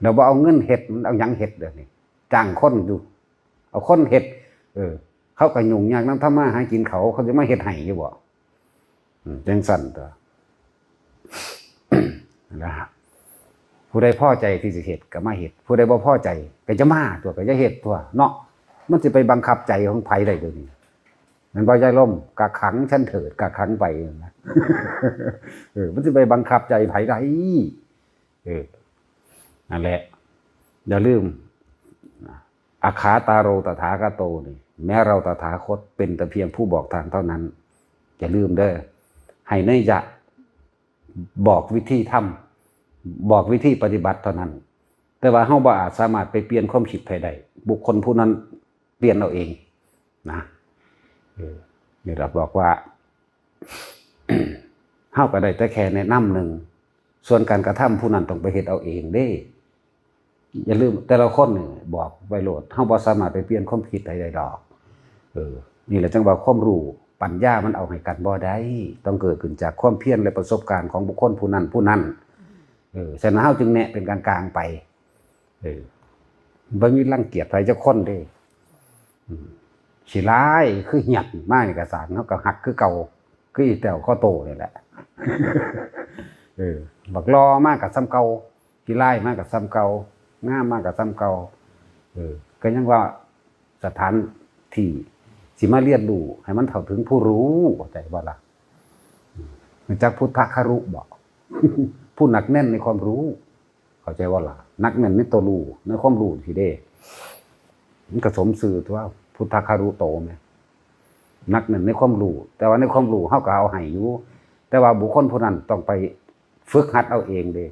เราบ่เอาเงินเฮ็ดมันเอาหยังเฮ็ดเด้อนี่จ้างคนอยู่เอาคนเฮ็ดเขาก็ยุ่งยากนำทำมาหากินเขาจะมาเฮ็ดให้อยู่บ่จังซั่นตัวนะครับผู้ใดพอใจที่สิเฮ็ดก็มาเฮ็ดผู้ใดบ่พอใจก็จะมาตัวก็จะเฮ็ดตัวเนาะมันสิไปบังคับใจของไผได้เดี๋ยวนี้มันบ่ใจล่มกักขังฉันเถิดกักขังไปนะมันสิไปบังคับใจไผได้นั่นแหละอย่าลืมอาคาตาโรตถาคโตนี่แม้เราตถาคตเป็นแต่เพียงผู้บอกทางเท่านั้นอย่าลืมเด้อให้เนยจะบอกวิธีทำบอกวิธีปฏิบัติเท่านั้นแต่ว่าเฮาบ่อาจสามารถไปเปลี่ยนความคิดใครได้บุคคลผู้นั้นเปลี่ยนเอาเองนะนี่เราบอกว่า เฮาก็ได้แต่แค่แนะนำหนึ่งส่วนการกระทำผู้นั้นต้องไปเฮ็ดเอาเองเด้อย่าลืมแต่ละคนนี่บอกไว้โลดเฮาบ่สามารถไปเปลี่ยนความคิดใดๆดอกนี่แหละจังว่าความรู้ปัญญามันเอาให้กันบ่ได้ต้องเกิดขึ้นจากความเพียรและประสบการณ์ของบุคคลผู้นั้นฉะนั้นเฮาจึงแนะเป็นกลางๆไปบ่มีรังเกียจใครจักคนเด้สิร้ายคือหยัดมาเอกสารเฮาก็หักคือเก่าคืออีแต้วข้อโตนี่แหละบักรอมากกับซ้ำเก่าสิร้ายมากกับซ้ำเก่างามมากกับซ้ำเก่าก็ยังว่าสถานที่สิมาเรียนรู้ให้มันเท่าถึงผู้รู้เข้าใจบ่ล่ะจักพุทธคารุบอกผู้หนักแน่นในความรู้เข้าใจว่าล่ะนักแน่นในตัวรู้ในความรู้ที่เด้มันก็สมสื่อว่าพุทธคารุโตไหมนักแน่นในความรู้แต่ว่าในความรู้เฮาก็เอาให้อยู่แต่ว่าบุคคลผู้นั้นต้องไปฝึกหัดเอาเองเด้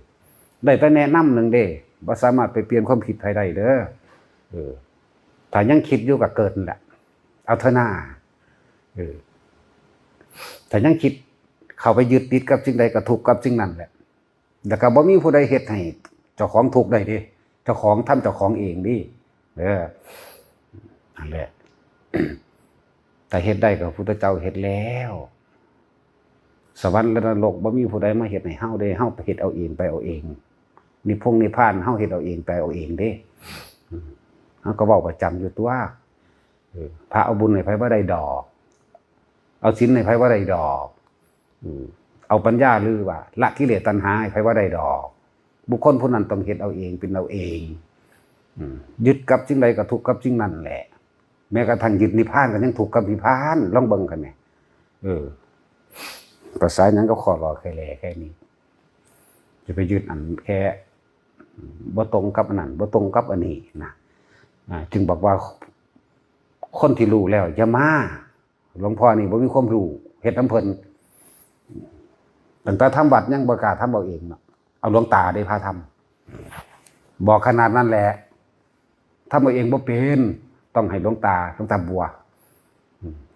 ได้แต่แนะนำนึงเด้บ่สามารถไปเปลี่ยนความคิดใครได้เด้อถ้ายังคิดอยู่ก็เกิดนั่นแหละเอาเถอะหน้าแต่ยังคิดเข้าไปยึดติดกับสิ่งใดก็ทุกข์กับสิ่งนั้นแหละแต่ก็บ่มีผู้ใดเฮ็ดให้เจ้าของทุกข์ได้ดิเจ้าของทำเจ้าของเองดินั่นแหละแต่เฮ็ดได้ก็พระพุทธเจ้าเฮ็ดแล้วสวรรค์และนรกบ่มีผู้ใดมาเฮ็ดให้เฮาได้เฮาไปเฮ็ดเอาเองไปเอาเองนิพพานเฮาเฮ็ดเอาเองไปเอาเองเด้เฮาก็เว้าประจำอยู่ตัวพระเอาบุญให้ไผบ่ได้ดอกเอาศีลให้ไผบ่ได้ดอกเอาปัญญาหรือว่าละกิเลสตัณหาให้ไผบ่ได้ดอกบุคคลผู้นั้นต้องเฮ็ดเอาเองเป็นเอาเองยึดกับสิ่งใดก็ทุกข์กับสิ่งนั้นแหละแม้กระทั่งยึดนิพพานก็ยังทุกข์กับนิพพานลองเบิ่งกันแหมภาษาหยังก็ขอรอแค่แลแค่นี้จะไปยึดอันแค่บ่ตรงกับอันนั้นบ่ตรงกับอันนี้นะจึงบอกว่าคนที่รู้แล้วอย่ามาหลวงพ่อนี่บ่มีความรู้เฮ็ดน้ำเพิ่นตั้งแต่ทำบัตรยังบ่กล้าทำเอาเองเนาะเอาหลวงตาได้พาทำบอกขนาดนั้นแหละทำเอาเองบ่เป็นต้องให้หลวงตาบัว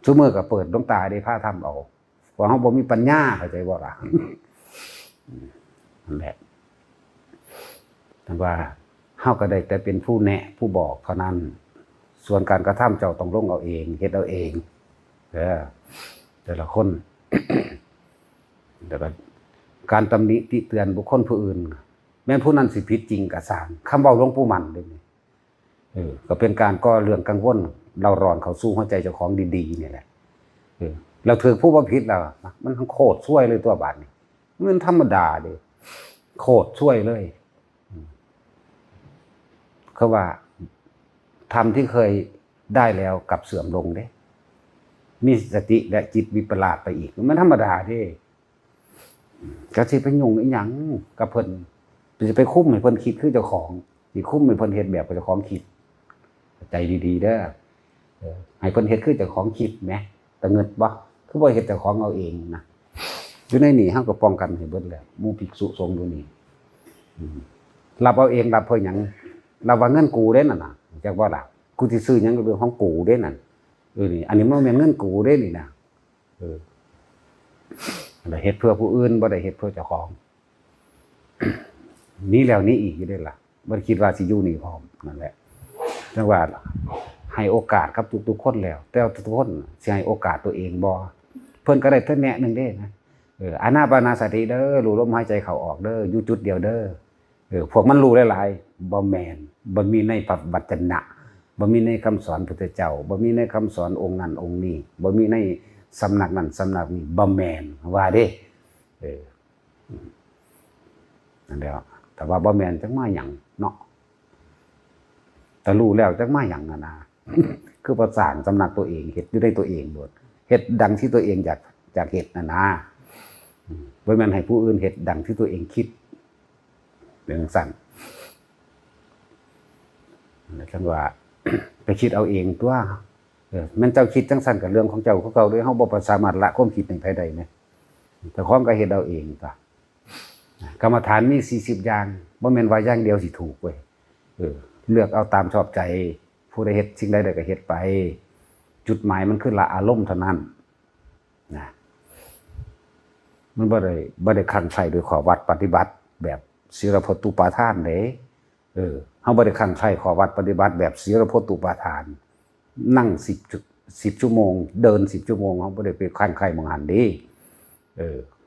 ซุมื้อก็เปิดหลวงตาได้พาทำเอาเพราะเฮาบ่มีปัญญาเข้าใจบ่ล่ะนั่นแหละแต่ว่าเฮาก็ได้แต่เป็นผู้แนะผู้บอกเท่านั้นส่วนการกระทำเจ้าต้องลงเอาเองเฮ็ดเอาเองแต่ละคน แต่ว่าการตำหนิติเตือนบุคคลผู้อื่นแม้ผู้นั้นสิผิดจริงก็สร้างคำเว้าหลวงปู่มั่นเด้นี่ก็เป็นการก่อเรื่องกังวลเราร้อนเข้าสู่หัวใจเจ้าของดีๆนี่แหละเราถือผู้บ่ผิดแล้วมันทั้งโคตรช่วยเลยตัวบาดนี่มันธรรมดาเด้โคตรช่วยเลยเขาว่าธรรมที่เคยได้แล้วกับเสื่อมลงเด้มีสติและจิตวิปลาสไปอีกมันธรรมดาเด้ก็สิไปยุ่งอีหยังกับเพิ่นจะไปคุ้มให้เพิ่นคิดคือเจ้าของสิคุ้มให้เพิ่นเฮ็ดแบบเจ้าของคิดใจดีๆเด้อให้เพิ่นเฮ็ดคือเจ้าของคิดแหมแต่เงินบ่คือบ่เฮ็ดเจ้าของเอาเองนะอยู่ในนี่เฮาก็ป้องกันให้เบิดแล้วหมู่ภิกษุสงฆ์อยู่นี่รับเอาเองรับเพิ่นหยังรับว่าเงินกูเด้นั่นน่ะจักบ่ล่ะกูสิซื้อหยังก็เรื่องของกูเด้นั่นนี่อันนี้มันบ่แม่นเงินกูเด้นี่นะได้เฮ็ดเพื่อผู้อื่นบ่ได้เฮ็ดเพื่อเจ้าของนี้แล้วนี้อีกอยู่เด้ล่ะบ่คิดว่าสิอยู่นี่พร้อมนั่นแหละจังว่าให้โอกาสกับทุกๆคนแล้วแต่ทุกคนสิให้โอกาสตัวเองบ่ เพิ่นก็ได้แต่แนะนึงเด้นะอานาปานสติเด้อรู้ลมหายใจเข้าออกเด้ออยู่จุดเดียวเด้อพวกมันรู้หลายๆบ่แม่นบ่มีในพระวจนะบ่มีในคำสอนพุทธเจ้าบ่มีในคำสอนองค์นั้นองค์นี้บ่มีในสำนักนั้นสำนักนี้บ่แม่นว่าเด้นั่นแหละแต่ว่าบ่แม่นจักมาหยังเนาะแต่รู้แล้วจักมาหยังนะคือประสานสำนักตัวเองเฮ็ดอยู่ในตัวเองโดดเฮ็ดดังที่ตัวเองอยากเฮ็ดนะบ่แม่นให้ผู้อื่นเฮ็ดดังที่ตัวเองคิดเป็นสั่นจังว่าไปคิดเอาเองตัวแม่นเจ้าคิดจังสั่นกับเรื่องของเจ้าของเก่าด้วยเฮาบ่สามารถละความคิดในไผใดนะแต่ของก็เฮ็ดเอาเองตัวกรรมฐานมี40อย่างบ่แม่นว่าอย่างเดียวสิถูกเว้ยเลือกเอาตามชอบใจผู้ใดเฮ็ดสิ่งใดก็เฮ็ดไปจุดหมายมันคือละอารมณ์เท่านั้นนะมันบ่ได้ขังใส่โดยขอวัดปฏิบัติแบบศีลพจตุปาทานเด้เฮาบ่ได้ขังใส่ขอวัดปฏิบัติแบบศีลพจตุปาทานนั่ง10ชั่วโมงเดิน10ชั่วโมงเฮาบ่ได้ไปขังใครมองหันเด้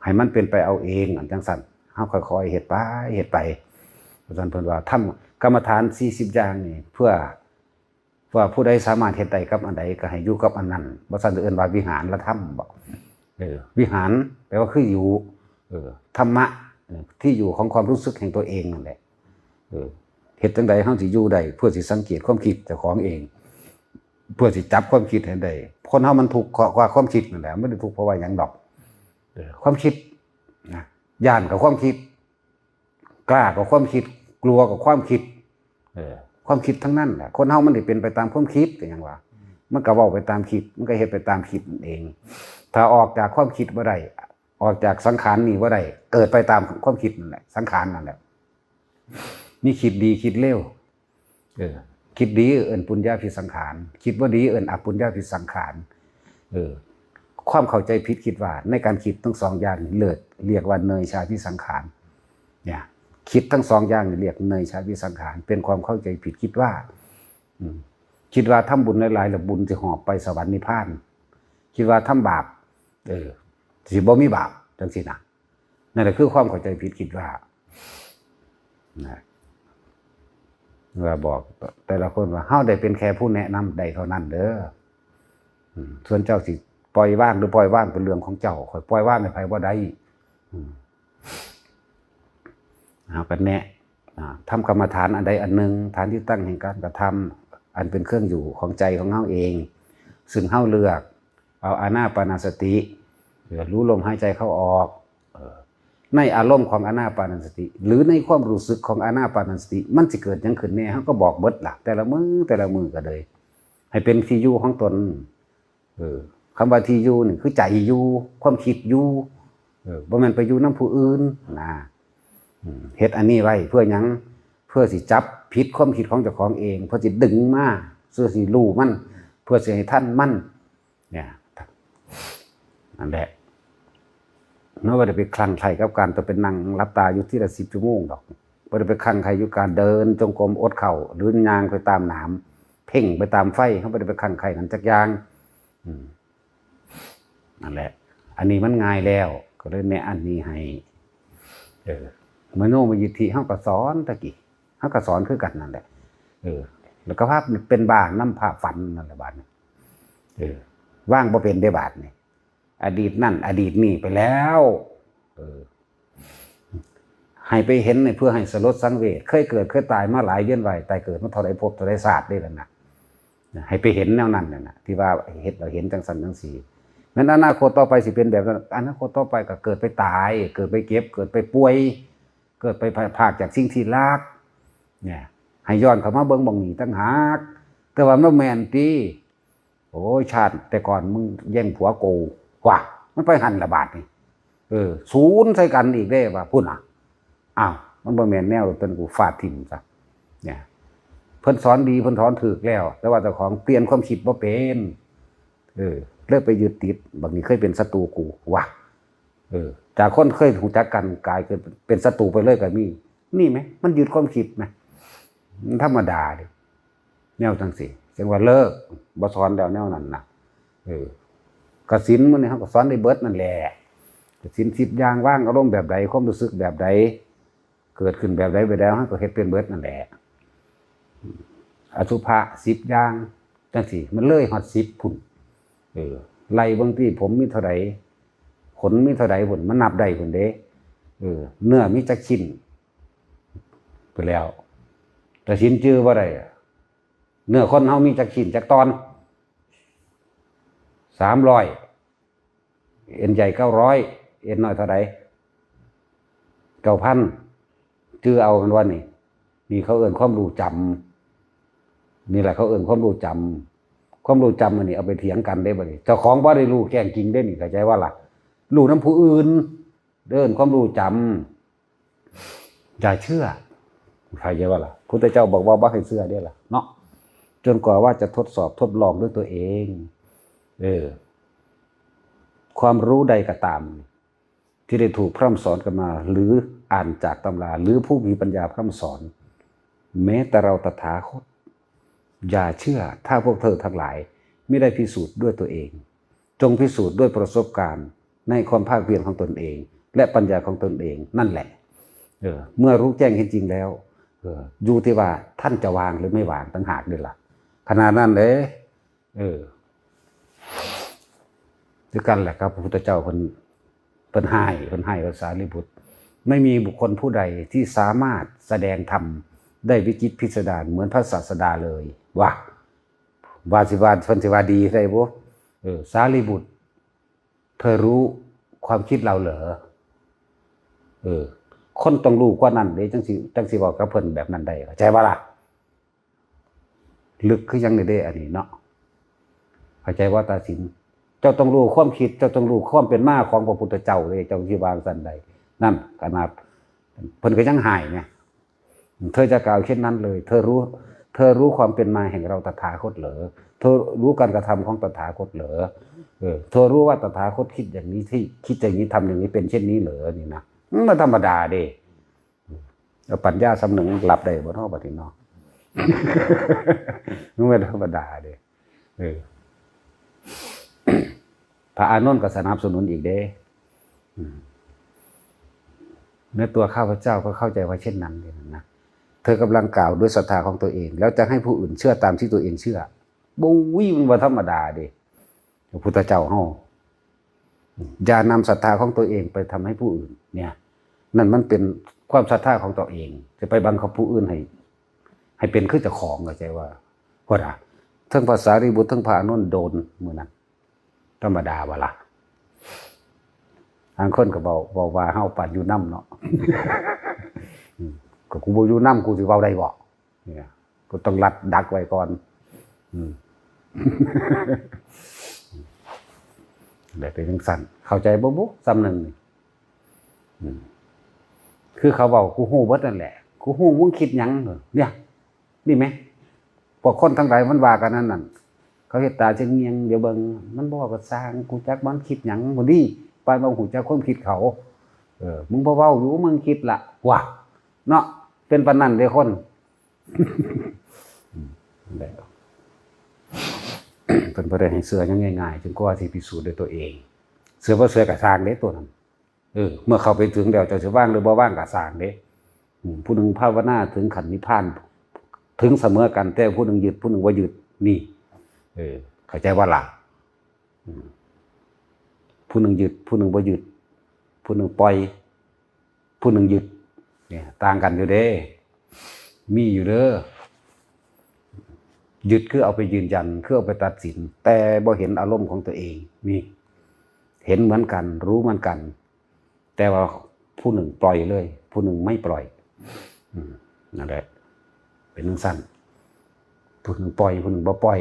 ให้มันเป็นไปเอาเองอันจังซั่นเฮาค่อยๆเฮ็ดไปเพราะฉะนั้นเพิ่นว่าทำกรรมฐาน40อย่างนี่เพื่อผู้ใดสามารถเฮ็ดได้กับอันใดก็ให้อยู่กับอันนั้นบ่ซั่นจะเอิ้นว่าวิหารละธรรมบ่วิหารแปลว่าคืออยู่ธรรมะที่อยู่ของความรู้สึกแห่งตัวเองนั่นแหละเฮ็ดจังได๋เฮาสิอยู่ได้เพื่อสิสังเกตความคิดเจ้าของเองเพื่อสิจับความคิดให้ได้คนเฮามันทุกข์เพราะความคิดนั่นแหละไม่ได้ทุกข์เพราะว่าหยังดอกความคิดนะย่านกับความคิดกล้ากับความคิดกลัวกับความคิดความคิดทั้งนั้นแหละคนเฮามันได้เป็นไปตามความคิดก็หยังว่ามันก็เว้าไปตามคิดมันก็เฮ็ดไปตามคิดนั่นเองถ้าออกจากความคิดบ่ได้ออกจากสังขารนี่บ่ได้เกิดไปตามความคิดนั่นแหละสังขารนั่นแหละมีคิดดีคิดเลวคิดดีเอิ้นปุญญาภิสังขารคิดบ่ดีเอิ้นอปุญญาภิสังขารความเข้าใจผิดคิดว่าในการคิดทั้ง2อย่างนี่เรียกว่าเนยชาภิสังขารเนี่ยคิดทั้ง2อย่างนี่เรียกเนยชาภิสังขารเป็นความเข้าใจผิดคิดว่าทำบุญหลายๆแล้วบุญสิหอบไปสวรรค์นิพพานคิดว่าทำบาปสิบ่มีบาปจังซี่นะนั่นแหละคือความเข้าใจผิดคิดว่าบอกแต่ละคนว่าเฮาได้เป็นแค่ผู้แนะนำได้เท่านั้นเด้อส่วนเจ้าสิปล่อยว่างหรือปล่อยว่างเป็นเรื่องของเจ้าข่อยปล่อยว่างให้ไผบ่ได้เอากันแนะทำกรรมฐานอันใดอันหนึ่งฐานที่ตั้งแห่งการกระทำอันเป็นเครื่องอยู่ของใจของเฮาเองซึ่งเฮาเลือกเอาอานาปานสติรู้ลมหายใจเข้าออกในอารมณ์ของอานาปานสติหรือในความรู้สึกของอานาปานสติมันสิเกิดหยังขึ้นแน่เฮาก็บอกเบิดล่ะแต่ละมือก็เลยให้เป็นที่อยู่ของตนคำว่าที่อยู่นี่คือใจอยู่ความคิดอยู่บ่แม่นไปอยู่นำผู้อื่นนะเฮ็ดอันนี้ไว้เพื่อหยังเพื่อสิจับผิดความคิดของเจ้าของเองเพื่อสิดึงมาเพื่อสิรู้มันเพื่อสิให้ท่านมันเนี่ยนั่นแหละเมื่อว่าได้ไปคลั่งไคล้กับการจะเป็นนั่งรับตาอยู่ที่ละ10 ชั่วโมงดอกบ่ได้ไปคลั่งไคล้อยู่การเดินจงกรมอดเข่าหรือย่างไปตามหนามเพ่งไปตามไฟเขาบ่ได้ไปคลั่งไคล้นั้นจักอย่างนั่นแหละอันนี้มันง่ายแล้วก็เลยแนะอันนี้ให้มโนมยิทธิเฮาก็สอนตะกี้เฮาก็สอนคือกันนั่นแหละแล้วก็ภาพเป็นบ้านำภาพฝันนั่นแหละบาดนี้ว่างบ่เป็นได้บาดนี้อดีตนั่นอดีตนี่ไปแล้วให้ไปเห็นเพื่อให้สลดสังเวชเคยเกิดเคยตายมาหลายเดือนไว้ตายเกิดมาเท่าใดภพเท่าใดชาติได้แล้วนะให้ไปเห็นแนวนั้นน่ะที่ว่าเฮ็ดเราเห็นจังซั่นจังซี่นั้นอนาคตต่อไปสิเป็นแบบนั้นอนาคตต่อไปก็เกิดไปตายเกิดไปเก็บเกิดไปป่วยเกิดไปพากจากสิ่งที่รักเนี่ยให้ย้อนเข้ามาเบิ่งบ่งนี้ตั้งหากแต่ว่ามันแม่นติโอ้ยชาติแต่ก่อนมึงแย่งผัวกูกว่ามันไปหั่นละบาดนี่ศูนย์ใส่กันอีกได้ว่าพุ่นน่ะอ้าวมันบ่แม่นแนวเป็นกูฟาดทิ่มซะเนี่ยเพิ่นสอนดีเพิ่นสอนถูกแล้วแต่ว่าเจ้าของเปลี่ยนความคิดบ่เป็นเลิกไปยึดติดบางทีเคยเป็นศัตรูกูว่ะจากคนเคยรู้จักกันกลายเป็นศัตรูไปเลยก็มีนี่ไหมมันยึดความคิดไหมมันธรรมดาดิแนวจังสิจังว่าเลิกบ่สอนแล้วแนวนั้นน่ะก กสิณมื้อนี้เฮาก็สอนได้เบิดนั่นแหละกสิณ10อย่างวางอารมณ์แบบใดความรู้สึกแบบใดเกิดขึ้นแบบใดไปแล้วเฮาก็เฮ็ดเป็นเบิดนั่นแหละอสุภะ10อย่างจังซี่มันเลยฮอด10พุ่นไล่เบิ่งที่ผมมีเท่าใดขนมีเท่าใดพุ่นมันนับได้พุ่นเด้เนื้อมีจักชิ้นไปแล้วแต่ชิ้นชื่อบ่ได้เนื้อคนเฮามีจักชิ้นจักตอน300เอ็นใหญ่900เอ็นน้อยเท่าใด9,000ชื่อเอากันว่านี่เขาเอิ้นความรู้จำนี่แหละเขาเอิ้นความรู้จำความรู้จำอันนี้เอาไปเถียงกันได้บ่นี่เจ้าของบ่ได้รู้แกล้งจริงได้นี่เข้าใจว่าล่ะรู้นำผู้อื่นเดินความรู้จำอย่าเชื่อเข้าใจว่าล่ะพุทธเจ้าบอกว่าบ่ให้เชื่อเด้ล่ะเนาะจนกว่าว่าจะทดสอบทดลองด้วยตัวเองความรู้ใดก็ตามที่ได้ถูกพร่ำสอนกันมาหรืออ่านจากตำราหรือผู้มีปัญญาพร่ำสอนแม้แต่เราตถาคตอย่าเชื่อถ้าพวกเธอทั้งหลายไม่ได้พิสูจน์ด้วยตัวเองจงพิสูจน์ด้วยประสบการณ์ในความภาคเพียรของตนเองและปัญญาของตนเองนั่นแหละเมื่อรู้แจ้งเห็นจริงแล้วอยู่ที่ว่าท่านจะวางหรือไม่วางต่างหากนี่ล่ะขนาดนั้นเลยด้วยกันแหละครับพระพุทธเจ้าเพิ่นให้พระสารีบุตรไม่มีบุคคลผู้ใดที่สามารถแสดงธรรมได้วิจิตรพิสดารเหมือนพระศาสดาเลยว่าสิว่าเพิ่นสิว่าดีได้บ่สารีบุตรเธอรู้ความคิดเราเหรอคนต้องรู้กว่านั้นเด้จังสิบอกกับเพิ่นแบบนั้นได้เข้าใจบ่ล่ะลึกคือยังได้อันนี้เนาะเข้าใจว่าตาสินเจ้าต้องรู้ความคิดเจ้าต้องรู้ความเป็นมาของพระพุทธเจ้าเลยเจ้าสิวางซั่นใดนั่นขนาดเพิ่นก็ยังหายไงเธอจะกล่าวเช่นนั้นเลยเธอรู้ความเป็นมาแห่งเราตถาคตเหรอเธอรู้การกระทำของตถาคตเหรอเธอรู้ว่าตถาคตคิดอย่างนี้ที่คิดอย่างนี้ทำอย่างนี้เป็นเช่นนี้เหรอนี่นะมันธรรมดาเด้ปัญญาสำนึกหลับได้บ่เนาะบัดนี้เนาะมันไม่ธรรมดาเด้พระอานนท์ก็สนับสนุนอีกเด้ในตัวข้าพเจ้าก็เข้าใจว่าเช่นนั้นเลยนะเธอกำลังกล่าวด้วยศรัทธาของตัวเองแล้วจะให้ผู้อื่นเชื่อตามที่ตัวเองเชื่อบ่วิมันบ่ธรรมดาเด้พระพุทธเจ้าเฮาอย่านำศรัทธาของตัวเองไปทำให้ผู้อื่นเนี่ยนั่นมันเป็นความศรัทธาของตัวเองจะไปบังคับผู้อื่นให้เป็นคือเจ้าของเข้าใจว่าพอดะทั้งภาษาริบุตรทั้งพระอานนท์โดนมื้อนั้นธรรมดาบ่ล่ะบางคนก็บอกว่าเฮาปั่นอยู่น้ำเนาะก็กูบ่อยู่น้ำกูสิเว้าได้บ่เนี่ยก็ต้องรัดดักไว้ก่อนได้เป็นจังซั่นเข้าใจบ่บุซ้ำนึงคือเขาบอกกูฮู้เบิดนั่นแหละกูฮู้มึงคิดหยังเนี่ยนี่มั้ยพวกคนทั้งหลายมันว่ากันนั่นเขาเฮ็ดตาจังเงียงเดี๋ยวเบิ่งมันบ่ก็สร้างกูจักมันคิดหยังบ่ดีปานบ่ฮู้จักความคิดเขามึงบ่เว้าอยู่มึงคิดล่ะว่ะเนาะเป็นปานนั้นเด้คนแล้วเพิ่นบ่ได้ให้เชื่อหยังง่ายๆจนกว่าสิพิสูจน์ด้วยตัวเองเชื่อบ่เชื่อก็สร้างเด้ตัวนั้นเมื่อเข้าไปถึงแล้วเจ้าสิว่างหรือบ่ว่างก็สร้างเด้ผู้หนึงภาวนาถึงขันธ์นิพพานถึงเสมอกันแต่ผู้หนึงยึดผู้หนึงบ่ยึดนี่เข้าใจว่าล่ะผู้หนึ่งยึดผู้หนึ่งบ่ยึดผู้หนึ่งปล่อยผู้หนึ่งยึดเนี่ยต่างกันอยู่เด้มีอยู่เด้อยึดคือเอาไปยืนยันคือเอาไปตัดสินแต่บ่เห็นอารมณ์ของตัวเองนี่เห็นเหมือนกันรู้เหมือนกันแต่ว่าผู้หนึ่งปล่อยเลยผู้หนึ่งไม่ปล่อยนั่นแหละเป็นจังซั่นผู้หนึ่งปล่อยผู้หนึ่งบ่ปล่อย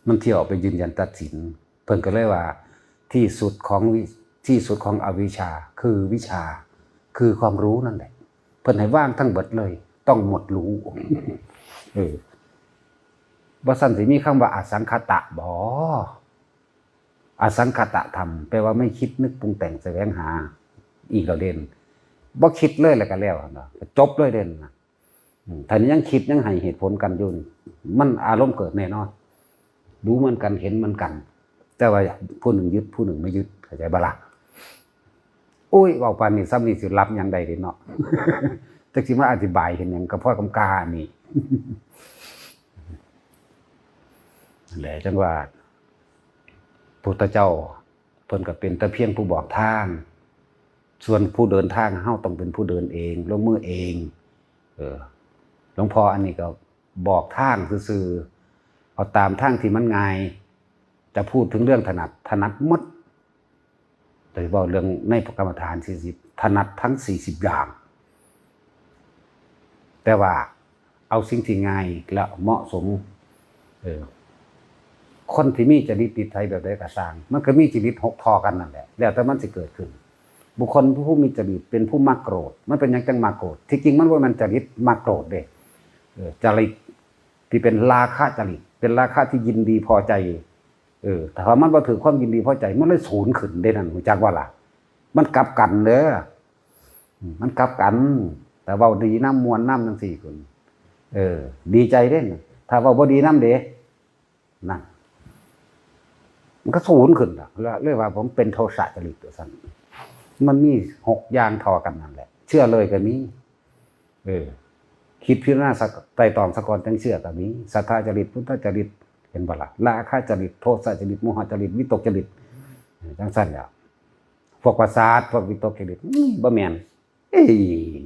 มันเที่ยวไปยืนยันตัดสินเพิ่นก็เลยว่าที่สุดของอวิชชาคือวิชาคือความรู้นั่นแหละเพิ่นให้ว่างทั้งเบิดเลยต้องหมดรู้บ่ซั่นสิมีคำว่าอสังขตะบ่อสังขตะธรรมแปลว่าไม่คิดนึกปรุงแต่งแสวงหาอีกแล้วเด่นบ่คิดเลยแล้วก็แล้วเนาะจบเลยเด่นนะถ้ายังคิดยังให้เหตุผลกันอยู่มันอารมณ์เกิดแน่นอนรู้เหมือนกันเห็นเหมือนกัน แต่ว่าผู้หนึ่งยึดผู้หนึ่งไม่ยึดเข้าใจบ่ล่ะโอ้ยเว้าปานนี้ซ้ำนี่สิรับหยังได้เด้เนาะ จักสิมาอธิบายเห็นหยังก็พ่อกำกานี่ แหละจังว่าพุทธเจ้าเพิ่นก็เป็นแต่เพียงผู้บอกทางส่วนผู้เดินทางเฮาต้องเป็นผู้เดินเองลงมือเองหลวงพ่ออันนี้ก็บอกทางซื่อๆเอาตามทางที่มันง่ายจะพูดถึงเรื่องถนัดหมดโดยเฉพาะเรื่องในกรรมฐาน40ถนัดทั้ง40อย่างแต่ว่าเอาสิ่งที่ง่ายและเหมาะสมคนที่มีจริตติดไทยแบบใดก็สร้างมันก็มีจริต6ทอกันนั่นแหละแล้วแต่มันสิเกิดขึ้นบุคคลผู้มีจริตเป็นผู้มักโกรธมันเป็นหยังจังมักโกรธที่จริงมันบ่แม่นจริตมักโกรธเด้จริตที่เป็นราคะจริตเป็นราคะที่ยินดีพอใจแต่ว่ามันบ่ถือความยินดีพอใจมันเลยสูญขึ้นได้นั่นรู้จักว่าล่ะมันกลับกันเด้อมันกลับกันแต่เว้าดีน้ำมวลน้ำจังซี่คุณดีใจเด้ถ้าเว้าบ่ดีน้ำเด้นั่นมันก็สูญขึ้นล่ะเรียกว่าผมเป็นโทสะจริตตัวซั่นมันมี6อย่างทอกันนั่นแหละเชื่อเลยก็มีคิดพิจารณาไตร่ตรองสะก่อนจังเชื่อก็มีสัทธาจริตพุทธจริตเห็นบ่ล่ะราคะจริตโทสะจริตโมหะจริตวิตกจริตจังซั่นแล้วพวกประสาทพวกวิตกจริตบ่แม่น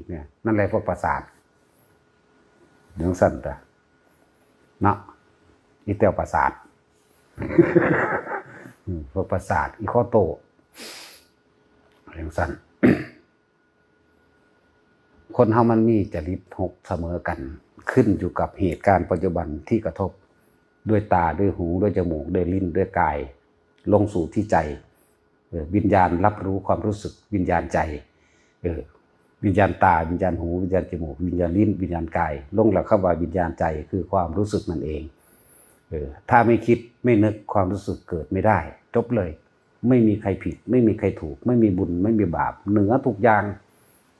เนี่ยนั่นแหละพวกประสาทจังซั่นตะเนาะอีเตียวประสาท พวกประสาทอีข้อโตจังซั่น คนเฮามันมีจริต6เสมอกันขึ้นอยู่กับเหตุการณ์ปัจจุบันที่กระทบด้วยตาด้วยหูด้วยจมูกด้วยลิ้นด้วยกายลงสู่ที่ใจวิญญาณรับรู้ความรู้สึกวิญญาณใจวิญญาณตาวิญญาณหูวิญญาณจมูกวิญญาณลิ้นวิญญาณกายลงแล้วเข้าว่าวิญญาณใจคือความรู้สึกนั่นเองถ้าไม่คิดไม่นึกความรู้สึกเกิดไม่ได้จบเลยไม่มีใครผิดไม่มีใครถูกไม่มีบุญไม่มีบาปเหนือทุกอย่าง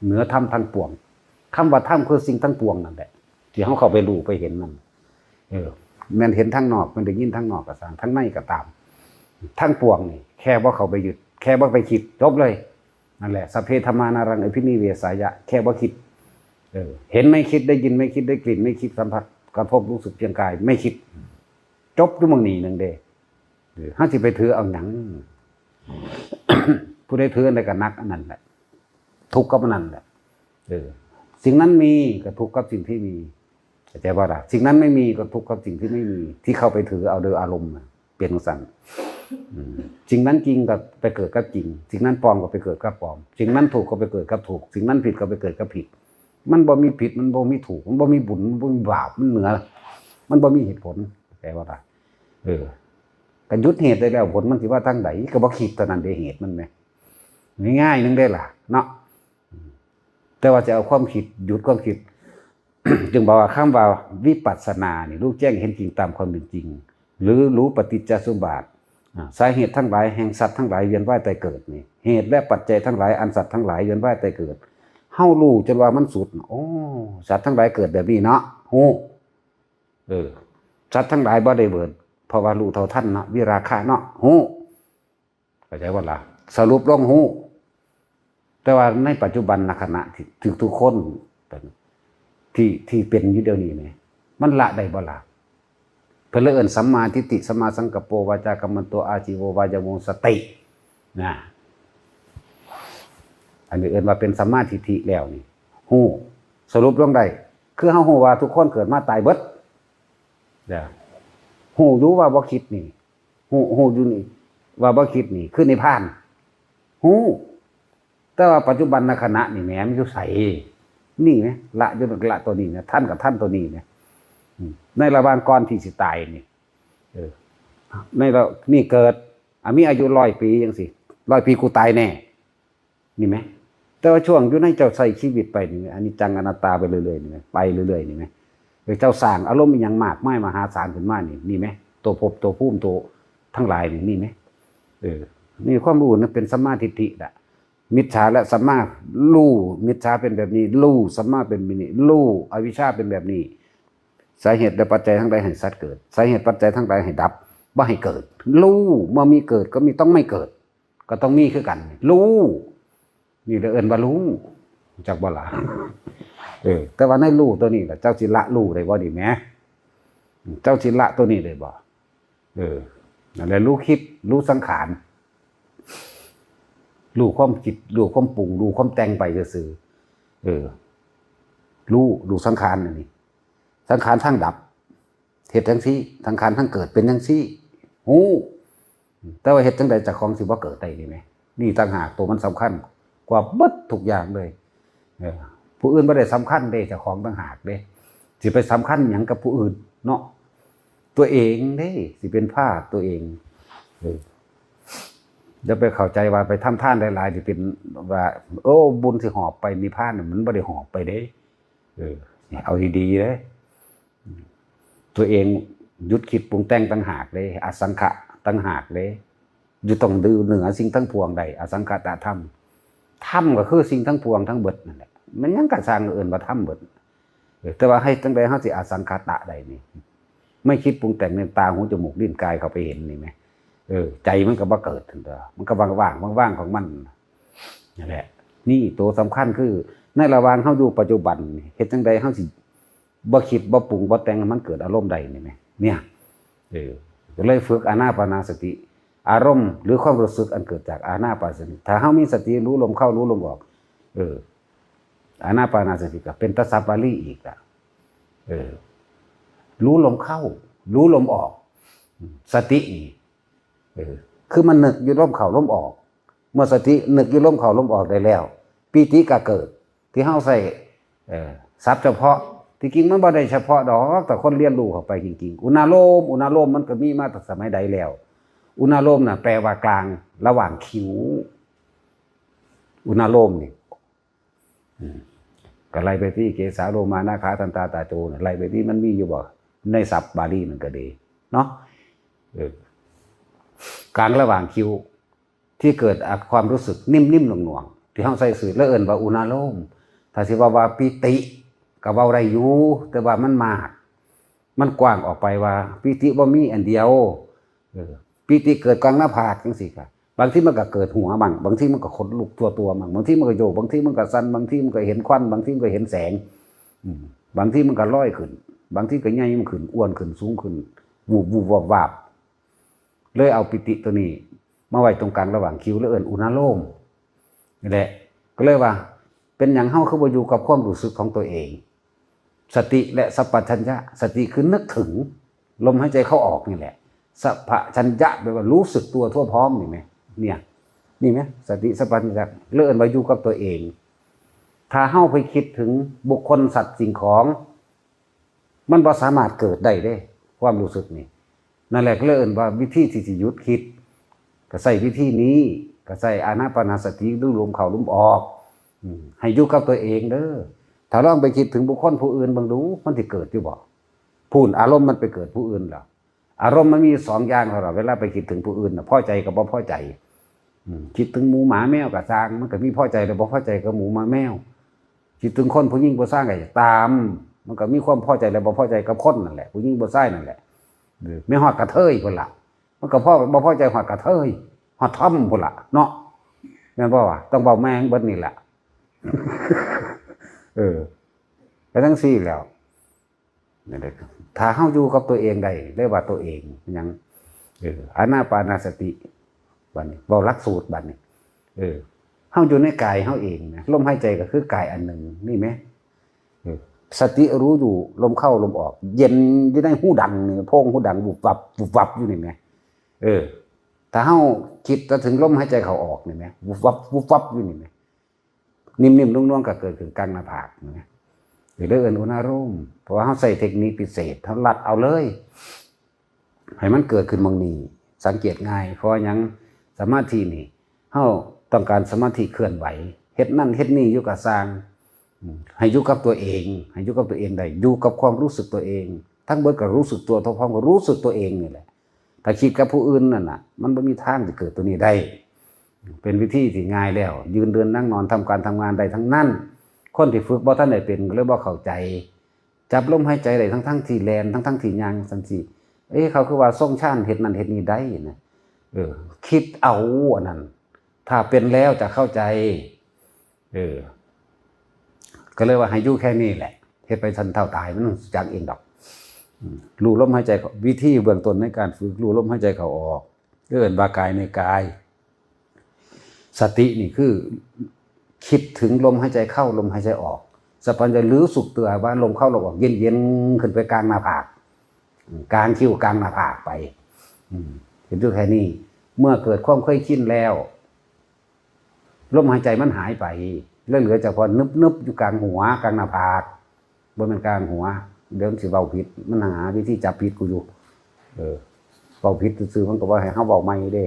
เหนือธรรมทั้งปวงคำว่าธรรมคือสิ่งทั้งปวงนั่นแหละที่เขาเข้าไปรู้ไปเห็นมันมันเห็นทั้งนอกมันได้ยินทั้งนอกก็ตามทั้งในก็ตามทั้งปวงนี่แค่ว่าเขาไปหยุดแค่ว่าไปคิดจบเลยนั่นแหละสัพเพธรรมานารังอภินิเวสายะแค่ว่าคิดเห็นไม่คิดได้ยินไม่คิดได้กลิ่นไม่คิดสัมผัสกระทบรู้สึกเพียงกายไม่คิดจบด้วยมึงนี่นึงเด้ห้าสิไปถือเอาหนัง ผู้ใดถืออะไรก็นักอันนั้นแหละทุกข์กับอันนั้นแหละสิ่งนั้นมีก็ทุกข์กับสิ่งที่มีเข้าใจว่าล่ะสิ่งนั้นไม่มีก็ทุกข์กับสิ่งที่ไม่มีที่เข้าไปถือเอาโดยอารมณ์เปลี่ยนสั่นสิ่งนั้นจริงก็ไปเกิดกับจริงสิ่งนั้นปลอมก็ไปเกิดกับปลอมสิ่งนั้นถูกก็ไปเกิดกับถูกสิ่งนั้นผิดก็ไปเกิดกับผิดมันบ่มีผิดมันบ่มีถูกมันบ่มีบุญมันบ่มีบาปมันเหนือมันบ่มีเหตุผลเข้าใจว่าล่ะก็ยุดเหตุได้แล้วผลมันสิว่าทางไหนก็บ่คิดเท่านั้นได้เหตุมันแม่ง่ายๆนึงได้ล่ะเนาะแต่ว่าจะเอาความคิดหยุดความคิด จึงบอกว่าคำว่าวิปัสสนานี่รู้แจ้งเห็นจริงตามความเป็นจริงหรือรู้ปฏิจจสมุปบาทสาเหตุทั้งหลายแห่งสัตว์ทั้งหลายเวียนว่ายตายเกิดนี่เหตุและปัจจัยทั้งหลายอันสัตว์ทั้งหลายเวียนว่ายตายเกิดเฮารู้จนว่ามันสุดโอ้สัตว์ทั้งหลายเกิดแบบนี้เนาะโหสัตว์ทั้งหลายบ่ได้เบิดเพราะว่ารู้เท่าทันเนาะวิราคะเนาะโหเข้าใจว่าล่ะสรุปลงโหแต่ว่าในปัจจุบันขณะที่ทุกคนที่เป็นอยู่เดี๋ยวนี้เนี่ยมันละได้บ่ล่ะเพิ่นเลยเอิ้นสัมมาทิฏฐิสัมมาสังกัปโปวาจากัมมันโตอาชีโววายโมสตินะอันนี้เอิ้นว่าเป็นสัมมาทิฏฐิแล้วนี่ฮู้สรุปลงได้คือเฮาฮู้ว่าทุกคนเกิดมาตายเบิดเด้อฮู้อยู่ว่าบ่คิดนี่ฮู้อยู่นี่ว่าบ่คิดนี่คือนิพพานฮู้แต่ว่าปัจจุบันในขณะนี่แหมมันอยู่ไสนี่ไหมละอยู่ละตัวนี้เนี่ยท่านกับท่านตัวนี้เนี่ยในระหว่างก่อนที่สิตายนี่ในเรานี่เกิดมีอายุ100 ปีจังสิ100 ปีกูตายแน่นี่ไหมแต่ว่าช่วงอยู่ในเจ้าใส่ชีวิตไปนี่อันนี้จังอนัตตาไปเรื่อยๆนี่ไหมไปเรื่อยๆนี่ไหมเจ้าสร้างอารมณ์อย่างมากมายมหาศาลขึ้นมานี่ไหมตัวภพตัวภูมิตัวทั้งหลายนี่ไหมนี่ความรู้นั้นเป็นสัมมาทิฏฐิละมิจฉาและสัมมารู้มิจฉาเป็นแบบนี้รู้สัมมาเป็นแบบนี้รู้อวิชชาเป็นแบบนี้สาเหตุและปัจจัยทั้งหลายให้สัตว์เกิดสาเหตุปัจจัยทั้งหลายให้ดับ บ่ให้เกิดรู้เมื่อมีเกิดก็มีต้องไม่เกิดก็ต้องมีคือกันรู้นี่เอิ้นว่ารู้จักบ่ล่ะแต่ว่าในรู้ตัวนี้ล่ะเจ้าสิละรู้ได้บ่นี่แหมเจ้าสิละตัวนี้ได้บ่นั่นแหละรู้คิดรู้สังขารรู้ความคิดรู้ความปรุงรู้ความแต่งไปซื่อรู้สังขารนี่สังขารทั้งดับเฮ็ดจังซี่สังขารทั้งเกิดเป็นจังซี่ฮู้แต่ว่าเฮ็ดจังได๋เจ้าของสิบ่เกิดได้นี่แหมนี่ต่างหากตัวมันสำคัญกว่าเบิดทุกอย่างเลยผู้อื่นบ่ได้สำคัญเด้เจ้าของต่างหากเด้สิไปสำคัญหยังกับผู้อื่นเนาะตัวเองเด้สิเป็นผ้าตัวเองอย่าไปเข้าใจว่าไปทำทานหลายๆสิเป็นว่าโอ้บุญสิหอบไปนิพพานน่ะมันบ่ได้หอบไปเด้เอาดีๆเด้ตัวเองหยุดคิดปรุงแต่งต่างหากเด้อสังขะต่างหากเด้อยู่ต้องดื้อเหนือสิ่งทั้งปวงใดอสังขตธรรมธรรมก็คือสิ่งทั้งปวงทั้งเบิดนั่นแหละมันยังก็สร้างอื่นว่าธรรมเบิดแต่ว่าให้จังได๋เฮาสิอสังขตะได้นี่ไม่คิดปรุงแต่งในตาหูจมูกลิ้นกายเข้าไปเห็นนี่แหมใจมันก็บ่เกิดถึงตัวมันก็ว่างๆของมันนั่นแหละนี่ตัวสำคัญคือในระหว่างเฮาอยู่ปัจจุบันเฮ็ดจังได๋เฮาสิบ่คิดบ่ปรุงบ่แต่งมันเกิดอารมณ์ใดนี่แหมเนี่ยก็เลยฝึกอานาปานสติอารมณ์หรือความรู้สึกอันเกิดจากอานาปานสติถ้าเฮามีสติรู้ลมเข้ารู้ลมออกอานาปานสติก็เป็นตสัพปาลีอีกล่ะรู้ลมเข้ารู้ลมออกสติคือมันนึกอยู่ลมเข้าลมออกเมื่อสตินึกอยู่ลมเข้าลมออกได้แล้วปีติก็เกิดที่เฮาใส่ศัพท์เฉพาะที่จริงมันบ่ได้เฉพาะดอกแต่คนเรียนรู้เข้าไปจริงๆอุณาโลมมันก็มีมาตั้งสมัยใดแล้วอุณาโลมน่ะแปลว่ากลางระหว่างคิ้วอุณาโลมนี่ก็ไล่ไปที่เกสาโลมานาคาทันตาตาโจน่ะไล่ไปที่มันมีอยู่บ่ในศัพท์บาลีนั่นก็ดีเนาะกลางระหว่างคิ้วที่เกิดความรู้สึกนิ่มๆหน่วงๆที่เฮาใส่สื่อแล้วเอิ้นว่าอุณาโลมถ้าสิว่าปิติก็เว้าได้อยู่แต่ว่ามันมากมันกว้างออกไปว่าปิติบ่มีอันเดียวปิติเกิดกลางหน้าผากจังซี่ค่ะบางทีมันก็เกิดหัวบ้างบางทีมันก็ขนลุกตัวบ้างบางทีมันก็โยกบางทีมันก็สั่นบางทีมันก็เห็นควันบางทีมันก็เห็นแสงบางทีมันก็ลอยขึ้นบางทีก็ใหญ่มันขึ้นอ้วนขึ้นสูงขึ้นวูบวาบเลยเอาปิติตัวนี้มาไว้ตรงกลางระหว่างคิ้วแล้วเอิ้นอุณาโลมนี่แหละก็เลยว่าเป็นหยังเฮาคือบ่อยู่กับความรู้สึกของตัวเองสติและสัพพัญญะสติคือนึกถึงลมหายใจเข้าออกนี่แหละสัพพัญญะแปลว่ารู้สึกตัวทั่วพร้อมนี่ไหมเนี่ยนี่ไหมสติสัพพัญญะเลื่อนมาอยู่กับตัวเองถ้าเฮาไปคิดถึงบุคคลสัตว์สิ่งของมันบ่สามารถเกิดได้เด้ความรู้สึกนี่นั่นแหละเลื่อนว่าวิธีที่จะหยุดคิดก็ใส่วิธีนี้ก็ใส่อานาปานสติดูลมเข้าลมออกให้อยู่กับตัวเองเด้อถ้าลองไปคิดถึงบุคคลผู้อื่นบางดูมันสิเกิดอยู่บ่พูนอารมณ์มันไปเกิดผู้อื่นล่ะอารมณ์มันมี2อย่างเท่านั้นเวลาไปคิดถึงผู้อื่นน่ะพอใจกับบ่พอใจคิดถึงหมูหมาแมวก็สร้างมันก็มีพอใจและบ่พอใจกับหมูหมาแมวคิดถึงคนผู้หญิงผู้ชายก็ตามมันก็มีความพอใจและบ่พอใจกับคนนั่นแหละผู้หญิงผู้ชายนั่นแหละไม่ฮอดกระเทยพุ่นล่ะมันก็บ่พอใจฮอดกระเทยฮอดท่อมพุ่นล่ะเนาะแม่นบ่ว่าต้องเว้าแม่งเบิดนี่แหละไปทั้งสี่แล้วนี่แหละถ้าเฮาอยู่กับตัวเองได้เรียกว่าตัวเองยังอานาปานสติบัดนี้เว้าหลักสูตรบัดนี้เฮาอยู่ในกายเฮาเองนะลมหายใจก็คือกายอันหนึ่งนี่ไหมสติรู้อยู่ลมเข้าลมออกเย็นอยู่ในหูดังนี่โพงหูดังบุบวับอยู่นี่ไหมถ้าเฮาคิดถึงลมหายใจเข้าออกนี่ไหมบุบวับอยู่นี่ไหมนิ่มๆนุ่มๆก็เกิดขึ้นกลางหน้าผากนะหรือเรื่องอุณาโลมเพราะว่าเขาใส่เทคนิคพิเศษเขาลัดเอาเลยให้มันเกิดขึ้นบางนี้สังเกตง่ายเพราะยังสมาธินี่เขาต้องการสมาธิเคลื่อนไหวเฮ็ดนั่นเฮ็ดนี่อยู่กับสร้างให้อยู่กับตัวเองให้อยู่กับตัวเองได้อยู่กับความรู้สึกตัวเองทั้งเบิดก็รู้สึกตัวทั้งพร้อมก็รู้สึกตัวเองนี่แหละถ้าคิดกับผู้อื่นนั่นน่ะมันไม่มีทางจะเกิดตัวนี้ได้เป็นวิธีที่ง่ายแล้วยืนเดินนั่งนอนทำการทำงานได้ทั้งนั้นคนที่ฝึกบ่ทันได้เป็นก็เลยบ่เข้าใจจับลมหายใจได้ทั้งที่แลนทั้งที่ย่างสันสิ เขาคือว่าทรงชาญเฮ็ดนั่นเฮ็ดนี่ได้นะคิดเอาอันนั้นถ้าเป็นแล้วจะเข้าใจก็เลยว่าให้อยู่แค่นี้แหละเฮ็ดไปทันเท่าตายมันจักเองดอกรู้ลมหายใจวิธีเบื้องต้นในการฝึกรู้ลมหายใจเข้าออกเอิ้นว่ากายในกายสตินี่คือคิดถึงลมหายใจเข้าลมหายใจออกสัพพัญญะรู้สึกตัวว่าลมเข้าลมออกเย็นๆขึ้นไปกลางหน้าผากกลางคิ้วกลางหน้าผากไปเห็นอยู่แค่นี้เมื่อเกิดความเคยชินแล้วลมหายใจมันหายไปแล้วเหลือแต่พอนึบๆอยู่กลางหัวกลางหน้าผากบนเป็นกลางหัวเดี๋ยวสิเว้าผิดมันหาวิธีจับผิดกูอยู่เว้าผิดซื่อๆมันก็ว่าให้เฮาเว้าใหม่เด้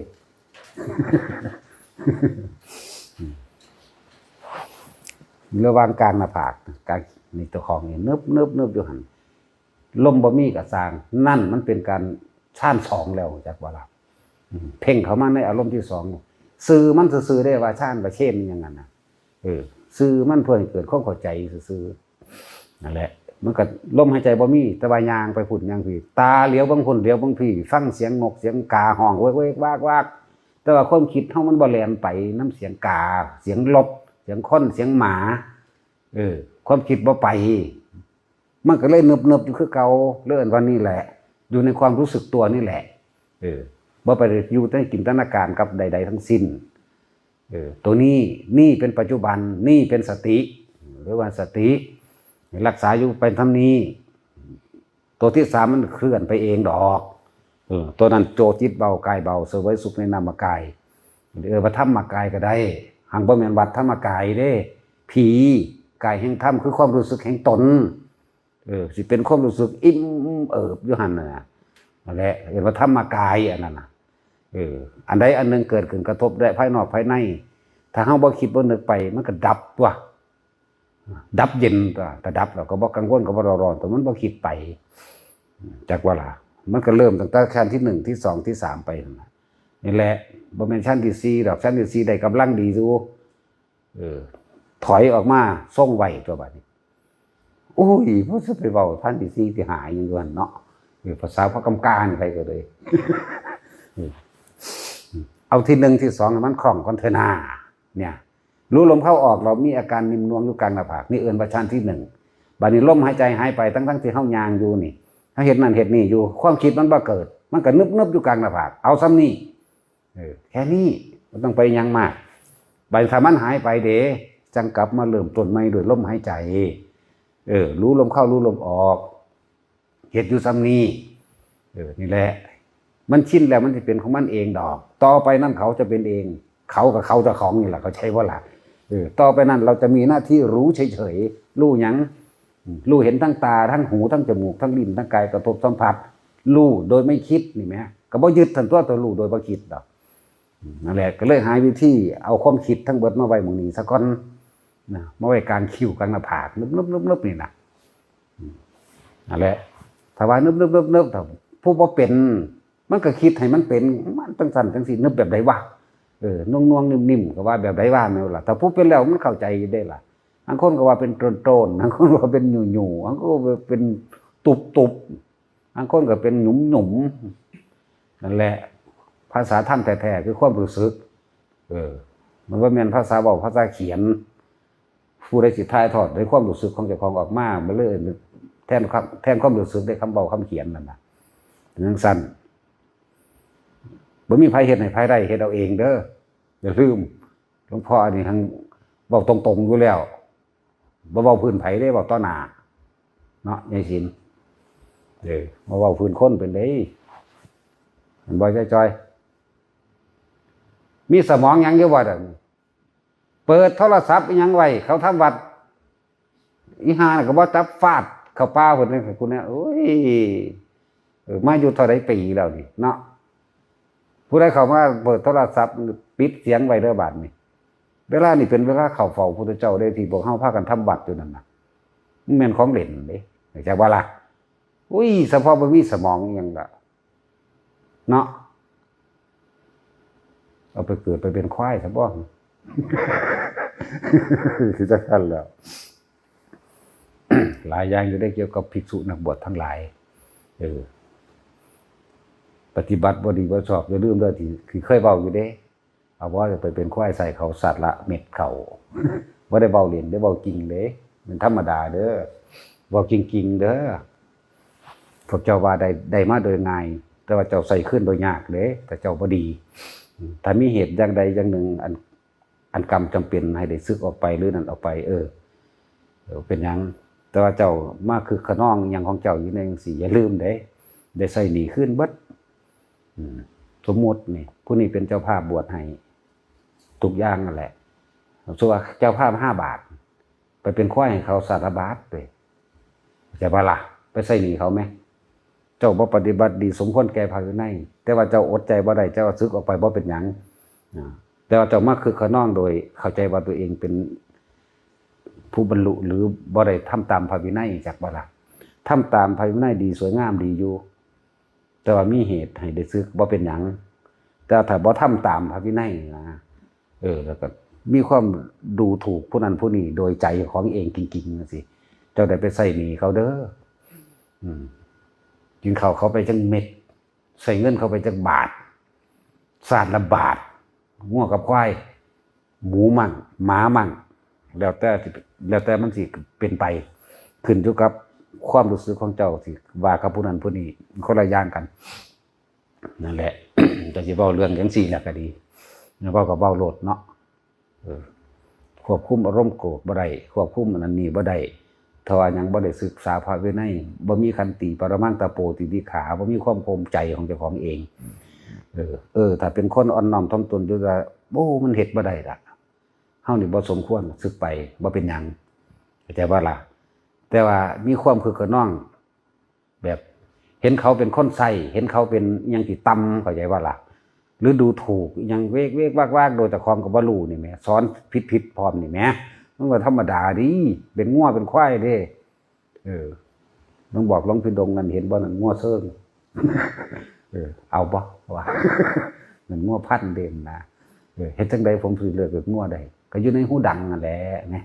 ระหว่างกลางหน้าผากกลางนี่ตัวของนี่นึบอยู่หั่นลมบ่มีก็สร้างนั่นมันเป็นการชานสองแล้วจักว่าล่ะเพ่งเข้ามาในอารมณ์ที่สองสื่อมันซื่อๆได้ว่าชานประเชนอย่างนั้นน่ะสื่อมันเพื่อให้เกิดความเข้าใจซื่อๆนั่นแหละมันก็ลมหายใจบ่มีแต่ว่ายางไปพุ่นยางพี่ตาเหลียวบางคนเหลียวบางพี่ฟังเสียงนกเสียงกาห้องเว้ยๆวากๆแต่ว่าความคิดเฮามันบ่แล่นไปน้ำเสียงกาเสียงรถเสียงคนเสียงหมาความคิดบ่ไปมันก็เลยนึบๆอยู่คือเก่าเรื่องว่านี่แหละอยู่ในความรู้สึกตัวนี่แหละบ่ไปอยู่ในจินตนาการกับใดๆทั้งสิ้นตัวนี้นี่เป็นปัจจุบันนี่เป็นสติหรือว่าสติรักษาอยู่เป็นทำนี้ตัวที่สามมันเคลื่อนไปเองดอกตัวนั้นโจจิตเบากายเบาเสวยสุขในนามกายว่าธรรมกายก็ได้หังบ่แม่นวัดธรรมกายเด้ผีกายแห่งธรรมคือความรู้สึกแห่งตนสิเป็นความรู้สึกอิ่มอยู่หั่นน่ะนั่นแหละเรียกว่าธรรมกายอันนั้นน่ะอันใดอันหนึ่งเกิดขึ้นกระทบได้ภายนอกภายในถ้าเฮาบ่คิดบ่นึกไปมันก็ดับตัวดับเย็นตัวแต่ดับแล้วก็บ่กังวลก็บ่ร้อนแต่มันบ่คิดไปจักว่าล่ะมันก็เริ่มตั้งแต่ขั้นที่1ที่2ที่3ไปนี่แหละบ่แม่นชั้นที่4ดอกชั้นที่4ได้กำลังดีอยู่ถอยออกมาส่งไว้ตัวบัดนี้โอ้ยบ่สิไปเว้าชั้นที่4ที่5อยู่นั่นเนาะภาษาพระกำกาไปก็เลยเอาที่1ที่2ให้มันคล่องก่อนเถอะนาเนี่ยรู้ลมเข้าออกเรามีอาการนิ่มนวลอยู่กลางหน้าผากนี่เอิ้นว่าชั้นที่1บัดนี้ลมหายใจหายไปทั้งที่เฮายางอยู่นี่ถ้าเฮ็ดนั่นเฮ็ดนี่อยู่ความคิดมันบ่เกิดมันก็นึบๆอยู่กลางหน้าผากเอาซ้ำนี่แค่นี้บ่ต้องไปยังมากบัดถ้ามันหายไปเด้จังกลับมาเริ่มต้นใหม่ด้วยลมหายใจรู้ลมเข้ารู้ลมออกเฮ็ดอยู่ซ้ำนี่นี่แหละมันชินแล้วมันสิเป็นของมันเองดอกต่อไปนั่นเขาจะเป็นเองเขากับเขาเจ้าของนี่แหละเขาใช้ว่าล่ะต่อไปนั้นเราจะมีหน้าที่รู้เฉยๆรู้หยังรู้เห็นทั้งตาทั้งหูทั้งจมูกทั้งลิ้นทั้งกายกระทบสัมผัสรู้โดยไม่คิดนี่แหมก็บ่ยึดทั้งตัวรู้โดยบ่คิดดอกนั่นแหละก็เลยหาวิธีเอาความคิดทั้งเบิดมาไว้หม้องนี้ซะก่อนนะมาไว้กลางคิ้วกลางหน้าผากนึบๆๆๆนี่น่ะนั่นแหละถ้าว่านึบๆๆๆถ้าผู้บ่เป็นมันก็คิดให้มันเป็นมันจังซั่นจังซี่นึบแบบใดวะน่วงๆนิ่มๆก็ว่าแบบใดว่าแม่นล่ะถ้าผู้เป็นแล้วมันเข้าใจได้ล่ะบางคนก็ว่าเป็นโตนๆบางคนก็ว่าเป็นหยู่ๆบางคนก็เป็นตุบๆบางคนก็เป็นหยุมๆนั่นแหละภาษาธรรมแท้ๆคือความรู้สึกมันบ่แม่นภาษาเว้าภาษาเขียนผู้ใดสิถ่ายทอดด้วยความรู้สึกของเจ้าของออกมามันเลยแทนความรู้สึกได้คำเว้าคำเขียนนั่นน่ะจังซั่นบ่มีไผเฮ็ดให้ไผได้เฮ็ดเอาเองเด้ออย่าลืมหลวงพ่อนี่ทั้งเว้าตรงๆอยู่แล้วบ่เว้าพื้นไผเด้เว้าต่อหน้าเนาะยายศิลป์บ่เว้าพื้นคนเป็นเด้มันบ่จอยๆมีสมองหยังอยู่บ่ดอกเปิดโทรศัพท์อีหยังไว้เขาทำวัดอีห่าน่ะก็บ่จับฟาดเข้าป่าพุ่นนี่กูเนี่ยโอ้ยมาอยู่เท่าใดปีแล้วนี่เนาะผู้ใดเข้ามาเปิดโทรศัพท์ปิดเสียงไว้เด้อบาดนี้เวลานี่เป็นเวลาเข้าเฝ้าพุทธเจ้าได้ที่พวกเฮาพากันทำวัดอยู่นั่นน่ะมันแม่นของเล่นเด้จักว่าล่ะอุ้ยเฉพาะบ่มีสมองหยังล่ะเนาะเอาไปเกิดไปเป็นควายซะบ่คือจังซั่นแล้วหลายอย่างอยู่ได้เกี่ยวกับภิกษุนักบวชทั้งหลาย ปฏิบัติบ่ดีบ่ชอบอย่าลืมเด้อที่เคยเว้าอยู่เด้เอาว่าจะไปเป็นควายใส่เขาสัตว์ละเม็ดเขาบ่ได้เว้าเล่นได้เว้าจริงเด้มันธรรมดาเด้อเว้าจริงๆเด้อพวกเจ้าว่าได้มาโดยง่ายแต่ว่าเจ้าใส่ขึ้นโดยยากเด้แต่เจ้าบ่ดีถ้ามีเหตุอย่างใดอย่างหนึ่งอันกรรมจำเป็นให้ได้สึกออกไปหรือนั่นออกไปเป็นหยังแต่ว่าเจ้ามาคือขนองอย่างของเจ้าอยู่ในจังซี่อย่าลืมได้ใส่หนี้ขึ้นเบิดสมมุตินี่ผู้นี้เป็นเจ้าภาพบวชให้ทุกอย่างนั่นแหละส่วนเจ้าภาพ5 บาทไปเป็นควายให้เขาสารบาทไปจะบ่ล่ะไปใส่หนี้เขาไหมเจ้าบ่ปฏิบัติดีสมควรแก่ภายในแต่ว่าเจ้าอดใจบ่ได้เจ้าสึกออกไปบ่เป็นหยังแต่ว่าเจ้ามาคือขนองโดยเข้าใจว่าตัวเองเป็นผู้บรรลุหรือบ่ได้ทำตามพระวินัยจักบ่ล่ะทำตามพระวินัยดีสวยงามดีอยู่แต่ว่ามีเหตุให้ได้สึกบ่เป็นหยังแต่ถ้าบ่ทำตามพระวินัยนะแล้วก็มีความดูถูกผู้นั้นผู้นี้โดยใจของเองจริงๆจังซี่เจ้าได้ไปใส่หนี้เขาเด้อกินข้าวเขาไปจังเม็ดใส่เงินเขาไปจังบาทศาสตร์ละบาทงัวกับควายหมูมั่งหมามั่งแล้วแต่มันสิเป็นไปขึ้นอยู่กับความรู้สึกของเจ้าสิว่ากับผู้นั้นผู้นี้คนละอย่างกันนั่นแหละ จะสิเว้าเรื่องจังซี่แหละก็ดีเว้าก็เว้าโลดเนาะควบคุมอารมณ์โกรธบ่ได้ควบคุมอันนั้นนี่บ่ได้ถ้าว่ายังบ่ได้ศึกษาพระวินัยบ่มีขันติปรมังตโปติติขาบ่มีความภูมิใจของเจ้าของเองถ้าเป็นคนอ่อนน้อมถ่อมตนอยู่ว่าโอ้มันเฮ็ดบ่ได้ล่ะเฮานี่บ่สมควรศึกไปบ่เป็นหยังเข้าใจบ่ล่ะแต่ว่ามีความคึกขนองแบบเห็นเขาเป็นคนใส่เห็นเขาเป็นหยังที่ต่ำเข้าใจบ่ล่ะหรือดูถูกหยังเวกวากๆโดยแต่ความก็บ่รู้นี่แหมสอนผิดพร้อมนี่แหมมันก็ธรรมดาดิเป็นงัวเป็นควายเด้ต้องบอกหลวงพี่ดงนั่นเห็นบ่นั่นงัวเซิงเอาบ่ว่านั่นงัวพันธุ์เด่นนะเฮ็ดจังได๋ผมสิเลือกงัวได้ก็อยู่ในหูดังนั่นแหละไง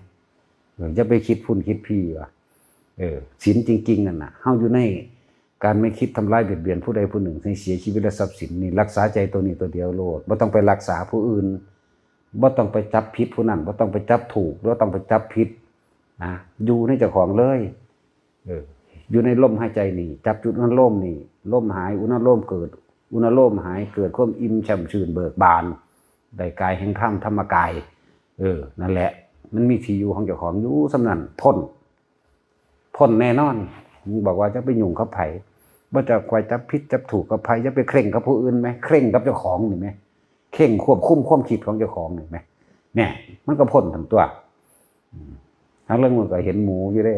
อย่าไปคิดพุ่นคิดพี่ว่าศีลจริงๆนั่นน่ะเฮาอยู่ในการไม่คิดทำร้ายเบียดเบียนผู้ใดผู้หนึ่งให้เสียชีวิตและทรัพย์สินนี่รักษาใจตัวนี้ตัวเดียวโลดบ่ต้องไปรักษาผู้อื่นบ่ต้องไปจับผิดผู้นั้นบ่ต้องไปจับถูกบ่ต้องไปจับผิดนะอยู่ในเจ้าของเลยอยู่ในลมหายใจนี่จับจุดนั้นลมนี่ลมหายอุณโลมเกิดอุณโลมหายเกิดความอิ่มแช่มชื่นเบิกบานได้กายแห่งธรรมธรรมกายนั่นแหละมันมีที่อยู่ของเจ้าของอยู่สำนั้นพ้นแน่นอนมึงบอกว่าจะไปยุ่งกับไผบ่จะคอยจับผิดจับถูกกับไผจะไปเคร่งกับผู้อื่นมั้ยเคร่งกับเจ้าของนี่มั้ยเข่งควบคุมความคิดของเจ้าของนี่มั้ยเนี่ยมันก็พ้นทั้งตัวทั้งเรื่องมันก็เห็นหมูอยู่เด้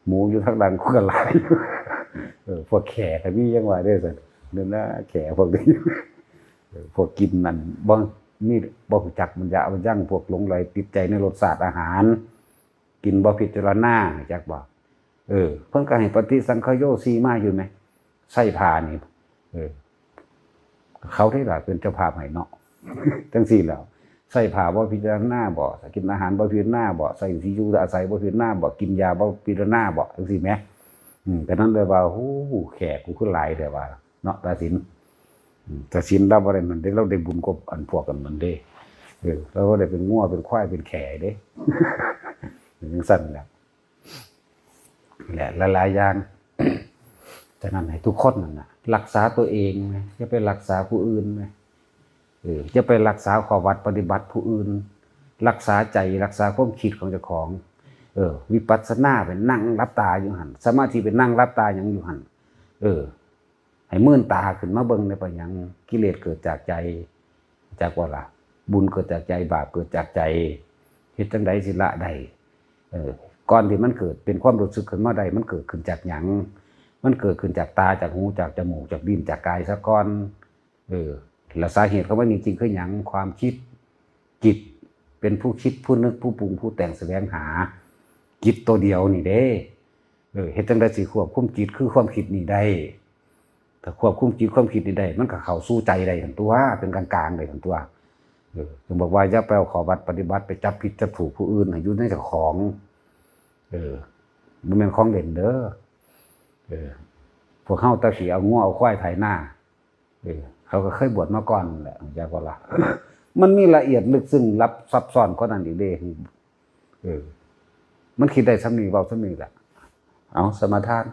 หมูอยู่ทางด้านคู่กันหลายพวกแขกก็มีจังว่าเด้อซั่นนั่นน่ะแขกพวกนี้พวกกินนั่นบ่นี่บ่รู้จักมันจะเอายั่งพวกหลงไหลติดใจในรสชาติอาหารกินบ่พิจารณาจักบ่เพิ่นก็ให้ปฏิสังขโยสีมาอยู่มั้ยใส่ผ้านี่เขาได้ล่ะเป็นเจ้าภาพให้เนาะจังซี่แล้วใส่ผ้าบ่พิจารณาบ่กินอาหารบ่พิจารณาบ่ใส่ที่อยู่อาศัยบ่พิจารณาบ่กินยาบ่พิจารณาบ่จังซี่แหมแต่นั้นเลยว่าโอ้แขกกูคือหลายแต่ว่าเนาะตาสินเราบ่ได้มันได้เราได้บุญกบอันพวกกันมันเด้เราก็ได้เป็นงัวเป็นควายเป็นแขเด้จังซั่นแหละหลายๆอย่างฉะนั้นให้ทุกคนนั่นน่ะรักษาตัวเองนะอย่าไปรักษาผู้อื่นนะอย่าไปรักษาข้อวัดปฏิบัติผู้อื่นรักษาใจรักษาความคิดของเจ้าของวิปัสสนาเป็นนั่งรับตาอยู่หั่นสมาธิเป็นนั่งรับตาหยังอยู่หั่นให้มื่นตาขึ้นมาเบิ่งในปัญญังกิเลสเกิดจากใจจากว่าล่ะบุญเกิดจากใจบาปเกิดจากใจเฮ็ดจังได๋สิละได้ก่อนที่มันเกิดเป็นความรู้สึกขึ้นมาได้มันเกิดขึ้นจากหยังมันเกิดขึ้นจากตาจากหูจากจมูกจากลิ้นจากกายซะก่อนแล้วสาเหตุของมันจริงๆคือหยังความคิดจิตเป็นผู้คิดผู้นึกผู้ปรุงผู้แต่งแสวงหาจิตตัวเดียวนี่เด้เฮ็ดจังได๋สิควบคุมจิตคือความคิดนี่ได้ถ้าควบคุมจิตความคิดนี่ได้มันก็เข้าสู่ใจได้ทั้งตัวเป็นกลางๆได้ทั้งตัวจึงบอกว่าอย่าไปเอาข้อวัดปฏิบัติไปจับผิดจับถูกผู้อื่นให้อยู่ในเจ้าของมันเป็นของเด่นเด้อพวกเฮาตะสิเอางัวเอาควายไถนา เขาก็เคยบวชมาก่อนแหละจากว่าล่ะ มันมีละเอียดลึกซึ้งลับซับซ้อนกว่านั้นอีกเด้มันคิดได้ซ้ำนี้เว้าซ้ำนี้แหละเอาสมาทาน